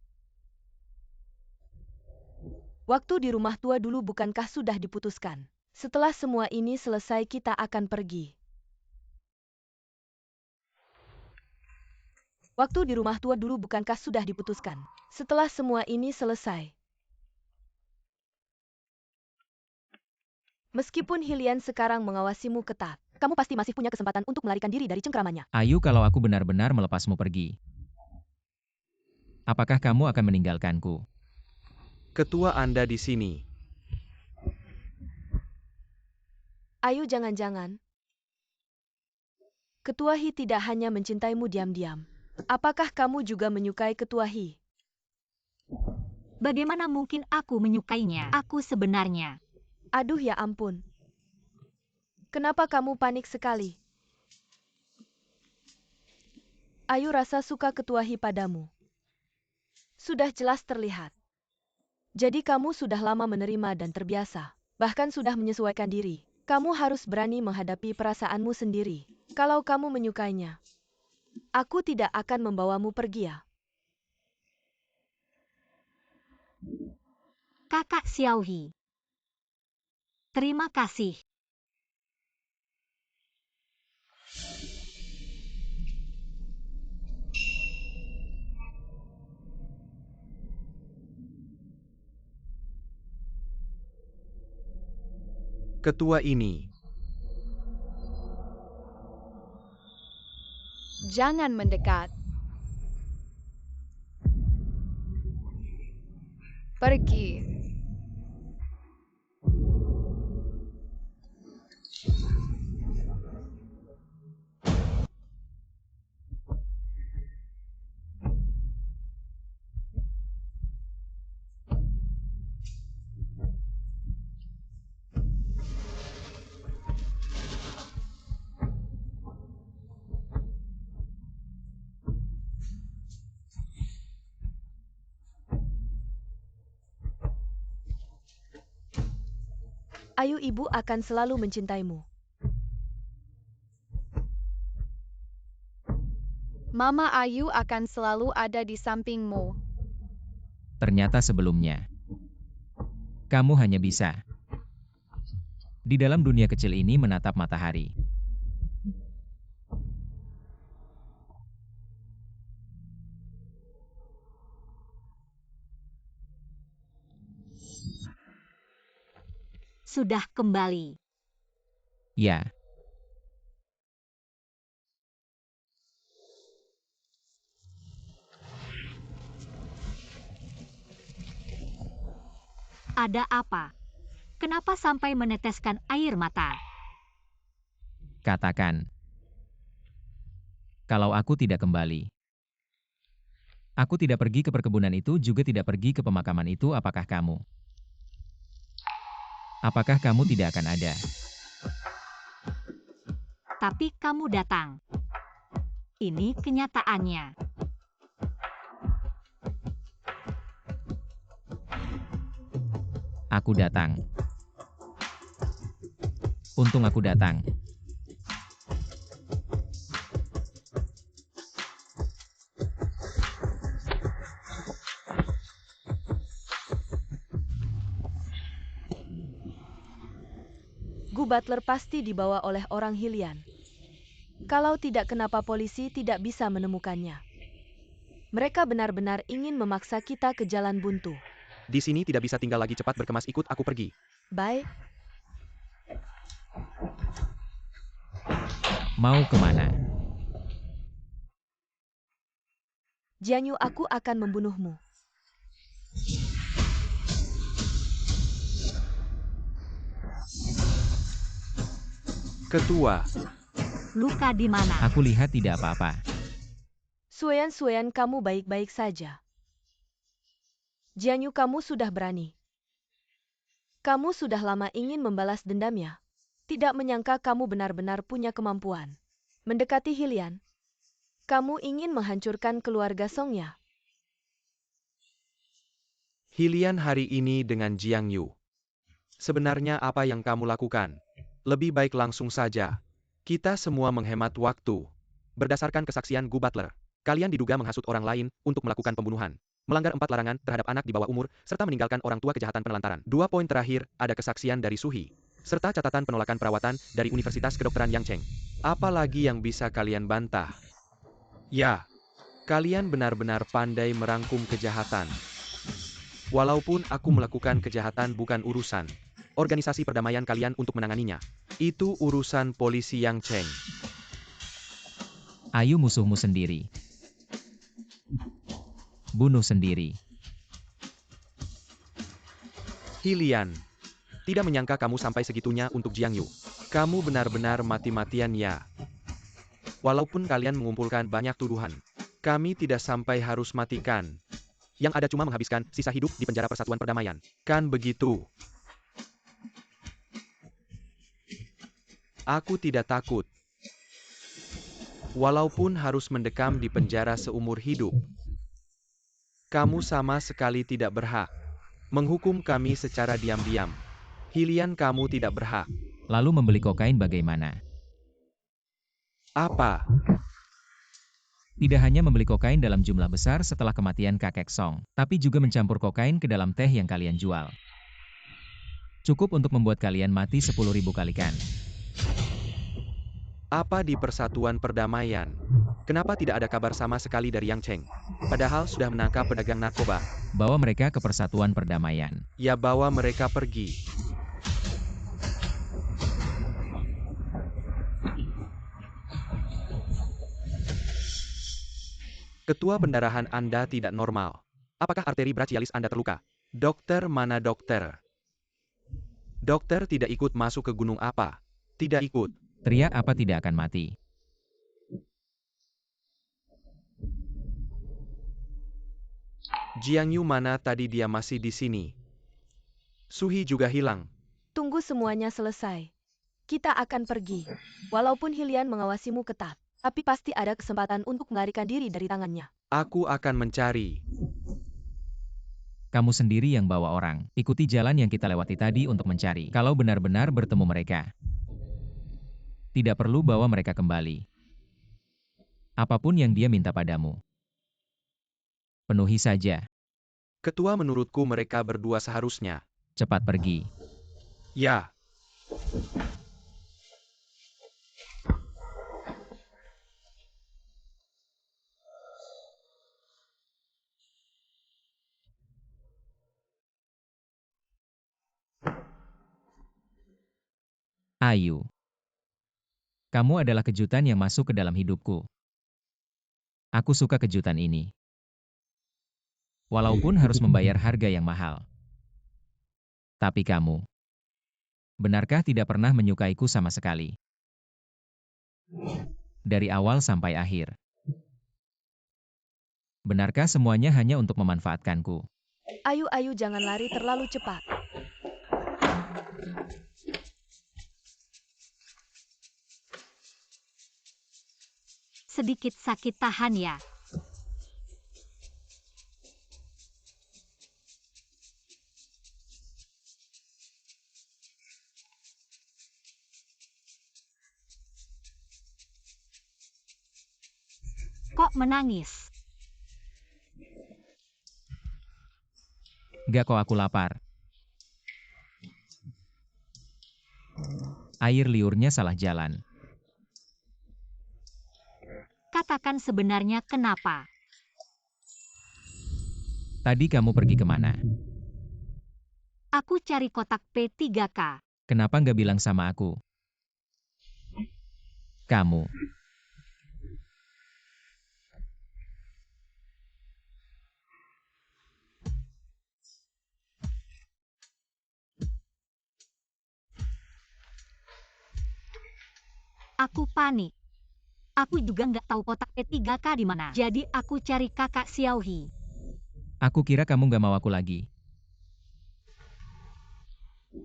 Waktu di rumah tua dulu bukankah sudah diputuskan? Setelah semua ini selesai, kita akan pergi. Waktu di rumah tua dulu bukankah sudah diputuskan? Setelah semua ini selesai. Meskipun Hilian sekarang mengawasimu ketat, kamu pasti masih punya kesempatan untuk melarikan diri dari cengkramannya. Ayu, kalau aku benar-benar melepasmu pergi, apakah kamu akan meninggalkanku? Ketua Anda di sini. Ayu, jangan-jangan. Ketua He tidak hanya mencintaimu diam-diam. Apakah kamu juga menyukai Ketua He? Bagaimana mungkin aku menyukainya? Aku sebenarnya. Aduh ya ampun. Kenapa kamu panik sekali? Ayu rasa suka Ketua He padamu. Sudah jelas terlihat. Jadi kamu sudah lama menerima dan terbiasa. Bahkan sudah menyesuaikan diri. Kamu harus berani menghadapi perasaanmu sendiri. Kalau kamu menyukainya, aku tidak akan membawamu pergi ya. Kakak Xiaohi. Terima kasih. Ketua ini. Jangan mendekat. Pergi. Ayu, ibu akan selalu mencintaimu. Mama Ayu akan selalu ada di sampingmu. Ternyata sebelumnya, kamu hanya bisa di dalam dunia kecil ini menatap matahari. sudah kembali. Ya, Ada apa? Kenapa sampai meneteskan air mata? katakan. Kalau aku tidak kembali. Aku tidak pergi ke perkebunan itu, juga tidak pergi ke pemakaman itu, apakah kamu? Apakah kamu tidak akan ada? Tapi kamu datang. Ini kenyataannya. Aku datang. Untung aku datang. Gu Butler pasti dibawa oleh orang Hylian. Kalau tidak, kenapa polisi tidak bisa menemukannya? Mereka benar-benar ingin memaksa kita ke jalan buntu. Di sini tidak bisa tinggal lagi, cepat berkemas, ikut aku pergi. Baik, Mau kemana? Jianyu, aku akan membunuhmu. Ketua, Luka di mana? Aku lihat tidak apa-apa. Sueyan, kamu baik-baik saja. Jianyu, kamu sudah berani. Kamu sudah lama ingin membalas dendamnya. Tidak menyangka kamu benar-benar punya kemampuan. Mendekati Hylian. Kamu ingin menghancurkan keluarga Songya. Hylian hari ini dengan Jiang Yu. Sebenarnya apa yang kamu lakukan? Lebih baik langsung saja. Kita semua menghemat waktu. Berdasarkan kesaksian Gu Butler, kalian diduga menghasut orang lain untuk melakukan pembunuhan, melanggar 4 larangan terhadap anak di bawah umur, serta meninggalkan orang tua, kejahatan penelantaran. 2 poin terakhir, ada kesaksian dari Suhi, serta catatan penolakan perawatan dari Universitas Kedokteran Yangcheng. Apa lagi yang bisa kalian bantah? Ya, kalian benar-benar pandai merangkum kejahatan. Walaupun aku melakukan kejahatan bukan urusan organisasi perdamaian kalian untuk menanganinya. Itu urusan polisi Yangcheng. Ayu, musuhmu sendiri. Bunuh sendiri. Hylian, tidak menyangka kamu sampai segitunya untuk Jiang Yu. Kamu benar-benar mati-matian ya. Walaupun kalian mengumpulkan banyak tuduhan, kami tidak sampai harus matikan. Yang ada cuma menghabiskan sisa hidup di penjara Persatuan Perdamaian. Kan begitu? Aku tidak takut. Walaupun harus mendekam di penjara seumur hidup, kamu sama sekali tidak berhak menghukum kami secara diam-diam. Hylian, kamu tidak berhak. Lalu membeli kokain bagaimana? Apa? Tidak hanya membeli kokain dalam jumlah besar setelah kematian kakek Song, tapi juga mencampur kokain ke dalam teh yang kalian jual. Cukup untuk membuat kalian mati 10.000 kalikan. Apa di Persatuan Perdamaian? Kenapa tidak ada kabar sama sekali dari Yangcheng? Padahal sudah menangkap pedagang narkoba. Bawa mereka ke Persatuan Perdamaian. Ya, bawa mereka pergi. Ketua, pendarahan Anda tidak normal. Apakah arteri brachialis Anda terluka? Dokter, mana dokter? Dokter tidak ikut masuk ke gunung apa? Tidak ikut. Teriak apa tidak akan mati. Jiang Yu mana tadi, dia masih di sini. Suhi juga hilang. Tunggu semuanya selesai. Kita akan pergi. Walaupun Hylian mengawasimu ketat, tapi pasti ada kesempatan untuk melarikan diri dari tangannya. Aku akan mencari. Kamu sendiri yang bawa orang. Ikuti jalan yang kita lewati tadi untuk mencari. Kalau benar-benar bertemu mereka. Tidak perlu bawa mereka kembali. Apapun yang dia minta padamu. Penuhi saja. Ketua, menurutku mereka berdua seharusnya. Cepat pergi. Ya. Ayu. Kamu adalah kejutan yang masuk ke dalam hidupku. Aku suka kejutan ini. Walaupun harus membayar harga yang mahal. Tapi kamu, benarkah tidak pernah menyukaiku sama sekali? Dari awal sampai akhir. Benarkah semuanya hanya untuk memanfaatkanku? Ayu, jangan lari terlalu cepat. Sedikit sakit tahan ya. Kok menangis? Gak kok, aku lapar. Air liurnya salah jalan. Katakan sebenarnya kenapa? Tadi kamu pergi kemana? Aku cari kotak P3K. Kenapa nggak bilang sama aku? Kamu. Aku panik. Aku juga nggak tahu kotak P3K di mana. Jadi aku cari kakak Xiaohi. Aku kira kamu nggak mau aku lagi.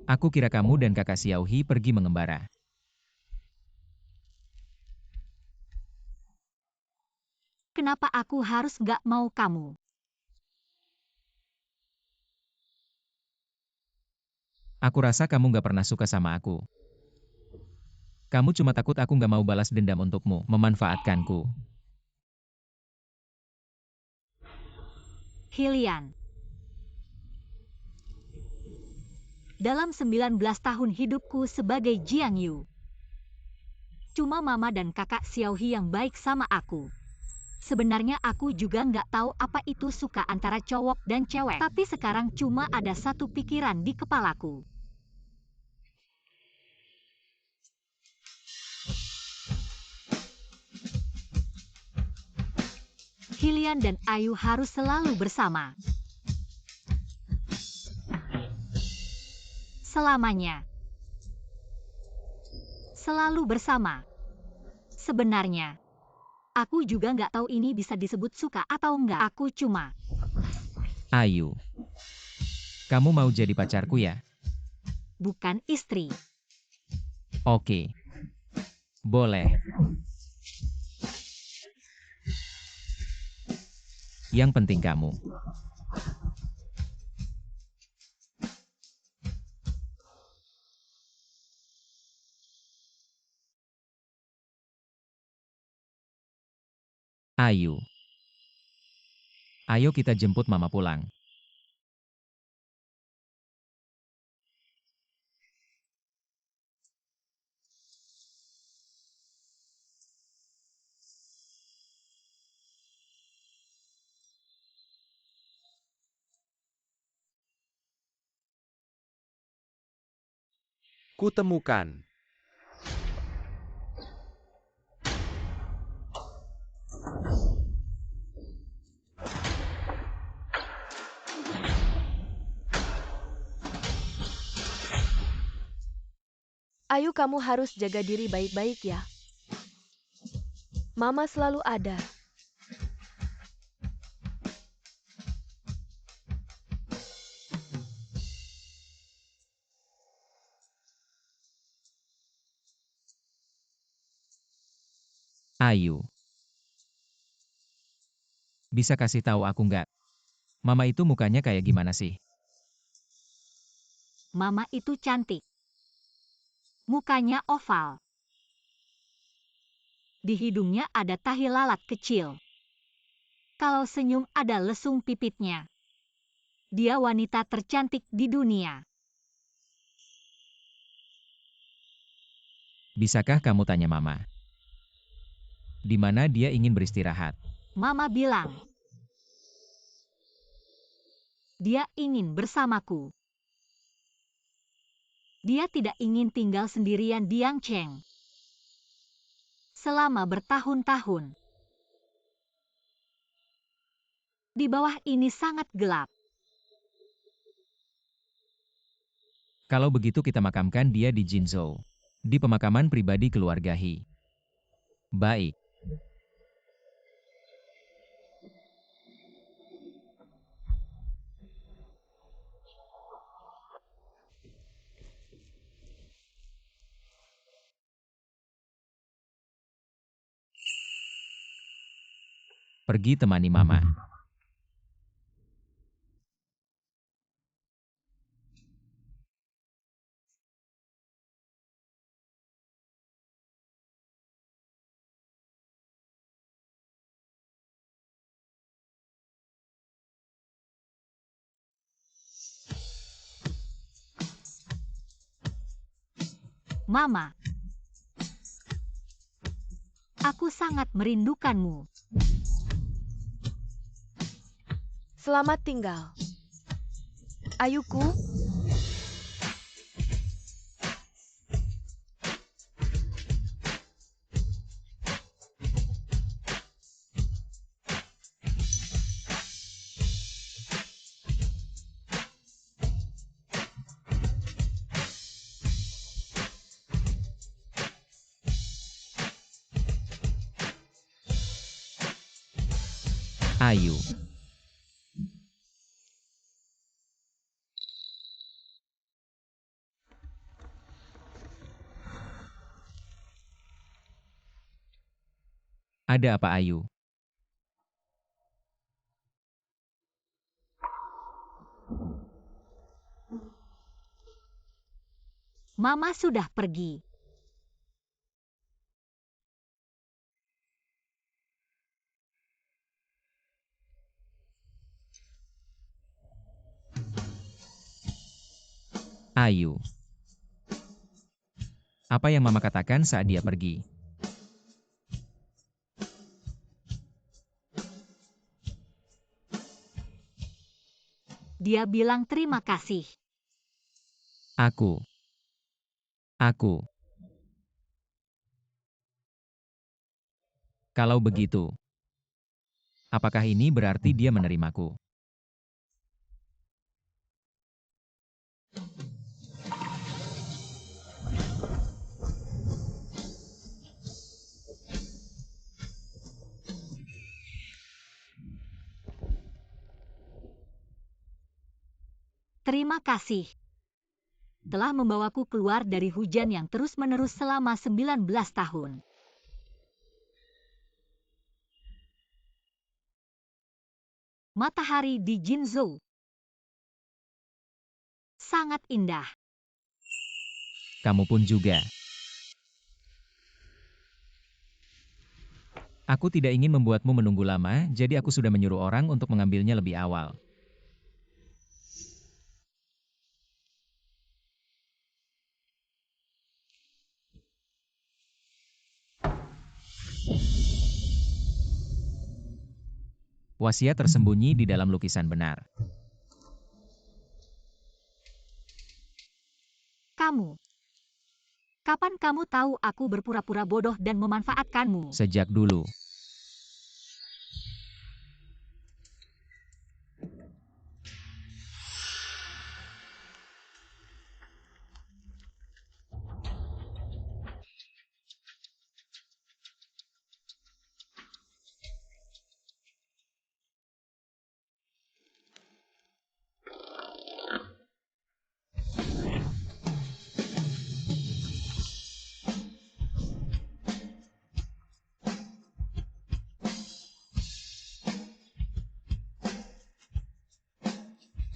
Aku kira kamu dan kakak Xiaohi pergi mengembara. Kenapa aku harus nggak mau kamu? Aku rasa kamu nggak pernah suka sama aku. Kamu cuma takut aku nggak mau balas dendam untukmu, memanfaatkanku. Hylian. Dalam 19 tahun hidupku sebagai Jiang Yu, cuma mama dan kakak Xiaohi yang baik sama aku. Sebenarnya aku juga nggak tahu apa itu suka antara cowok dan cewek. Tapi sekarang cuma ada satu pikiran di kepalaku. Hylian dan Ayu harus selalu bersama. Selamanya. Selalu bersama. Sebenarnya, aku juga nggak tahu ini bisa disebut suka atau enggak. Aku cuma... Ayu. Kamu mau jadi pacarku ya? bukan istri. Oke. Boleh. Yang penting kamu. Ayu. Ayo kita jemput mama pulang. Kutemukan. Ayu, kamu harus jaga diri baik-baik ya. Mama selalu ada. Ayu. Bisa kasih tahu aku nggak? Mama itu mukanya kayak gimana sih? Mama itu cantik. Mukanya oval. Di hidungnya ada tahi lalat kecil. Kalau senyum ada lesung pipitnya. Dia wanita tercantik di dunia. Bisakah kamu tanya mama? Di mana dia ingin beristirahat? Mama bilang, dia ingin bersamaku. Dia tidak ingin tinggal sendirian di Yangcheng selama bertahun-tahun. Di bawah ini sangat gelap. Kalau begitu kita makamkan dia di Jinzhou, di pemakaman pribadi keluarga He. Baik. Pergi temani Mama. Mama, aku sangat merindukanmu. Selamat tinggal. Ayuku, Ayu. Ada apa, Ayu? Mama sudah pergi. Ayu. Apa yang Mama katakan saat dia pergi? Dia bilang terima kasih. Aku. Kalau begitu, apakah ini berarti dia menerimaku? Terima kasih telah membawaku keluar dari hujan yang terus-menerus selama 19 tahun. Matahari di Jinzhou sangat indah. Kamu pun juga. Aku tidak ingin membuatmu menunggu lama, jadi aku sudah menyuruh orang untuk mengambilnya lebih awal. Wasiat tersembunyi di dalam lukisan benar. Kapan kamu tahu aku berpura-pura bodoh dan memanfaatkanmu? Sejak dulu.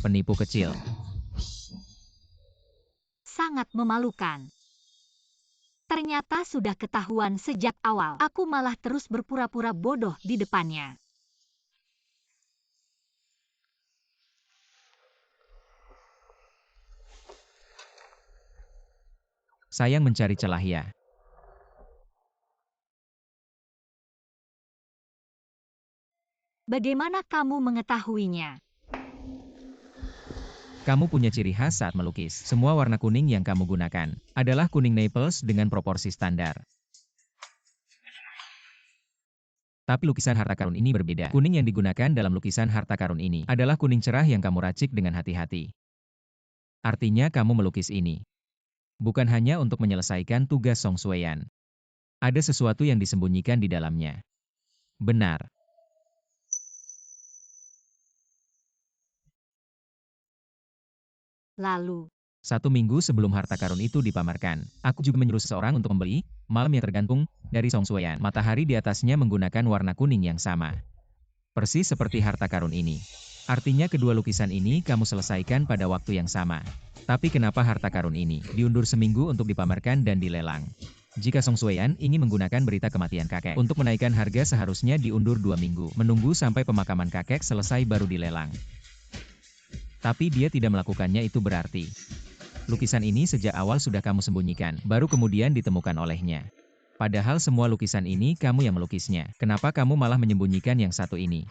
Penipu kecil. Sangat memalukan. Ternyata sudah ketahuan sejak awal. Aku malah terus berpura-pura bodoh di depannya. Sayang mencari celah ya. Bagaimana kamu mengetahuinya? Kamu punya ciri khas saat melukis. Semua warna kuning yang kamu gunakan adalah kuning Naples dengan proporsi standar. Tapi lukisan harta karun ini berbeda. Kuning yang digunakan dalam lukisan harta karun ini adalah kuning cerah yang kamu racik dengan hati-hati. Artinya kamu melukis ini bukan hanya untuk menyelesaikan tugas Song Sueyan. Ada sesuatu yang disembunyikan di dalamnya. Benar. Lalu, 1 minggu sebelum harta karun itu dipamerkan, aku juga menyuruh seseorang untuk membeli malam yang tergantung dari Song Sueyan. Matahari di atasnya menggunakan warna kuning yang sama. Persis seperti harta karun ini. Artinya kedua lukisan ini kamu selesaikan pada waktu yang sama. Tapi kenapa harta karun ini diundur seminggu untuk dipamerkan dan dilelang? Jika Song Sueyan ingin menggunakan berita kematian kakek untuk menaikkan harga, seharusnya diundur 2 minggu. Menunggu sampai pemakaman kakek selesai baru dilelang. Tapi dia tidak melakukannya, itu berarti lukisan ini sejak awal sudah kamu sembunyikan, baru kemudian ditemukan olehnya. Padahal semua lukisan ini kamu yang melukisnya. Kenapa kamu malah menyembunyikan yang satu ini?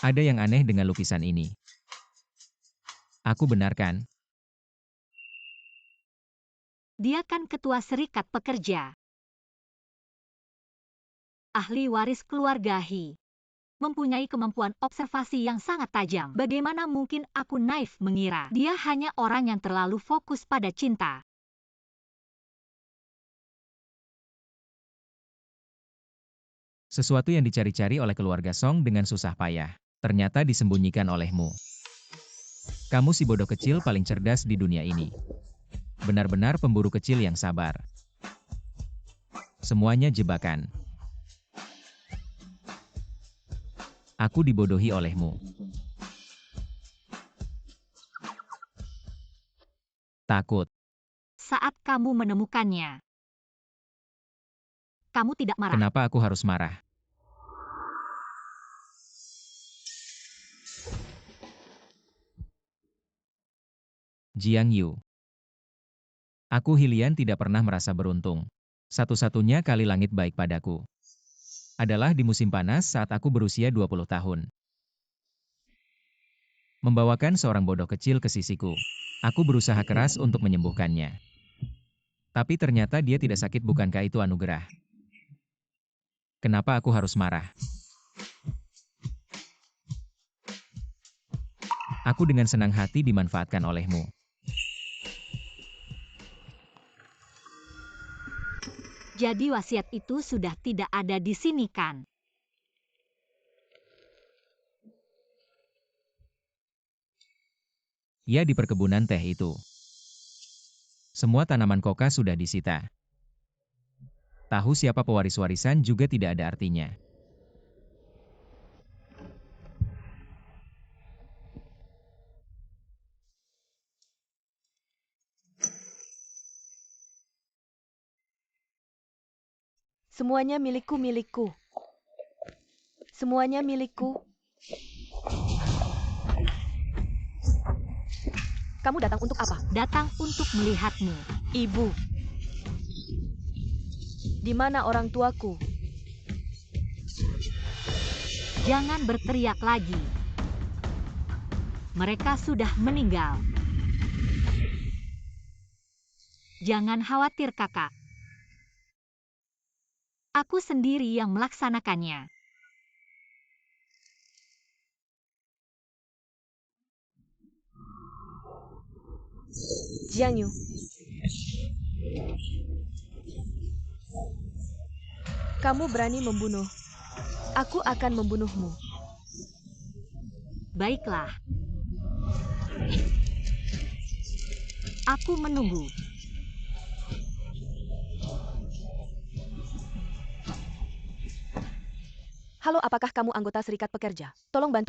Ada yang aneh dengan lukisan ini. Aku benar kan? dia kan ketua serikat pekerja. Ahli waris keluarga He. Mempunyai kemampuan observasi yang sangat tajam. Bagaimana mungkin aku naif mengira dia hanya orang yang terlalu fokus pada cinta? Sesuatu yang dicari-cari oleh keluarga Song dengan susah payah, ternyata disembunyikan olehmu. Kamu si bodoh kecil paling cerdas di dunia ini. Benar-benar pemburu kecil yang sabar. Semuanya jebakan. Aku dibodohi olehmu. Takut. Saat kamu menemukannya, kamu tidak marah. Kenapa aku harus marah? Jiang Yu. Aku Hilian tidak pernah merasa beruntung. Satu-satunya kali langit baik padaku adalah di musim panas saat aku berusia 20 tahun. Membawakan seorang bodoh kecil ke sisiku. Aku berusaha keras untuk menyembuhkannya. Tapi ternyata dia tidak sakit, bukankah itu anugerah? Kenapa aku harus marah? Aku dengan senang hati dimanfaatkan olehmu. Jadi wasiat itu sudah tidak ada di sini kan? Ya, di perkebunan teh itu. Semua tanaman koka sudah disita. Tahu siapa pewaris warisan juga tidak ada artinya. Semuanya milikku. Semuanya milikku. Kamu datang untuk apa? Datang untuk melihatmu. Ibu. Di mana orang tuaku? Jangan berteriak lagi. Mereka sudah meninggal. Jangan khawatir, kakak. Aku sendiri yang melaksanakannya. Jiang Yu. Kamu berani membunuh. Aku akan membunuhmu. Baiklah. Aku menunggu. Halo, apakah kamu anggota serikat pekerja? Tolong bantu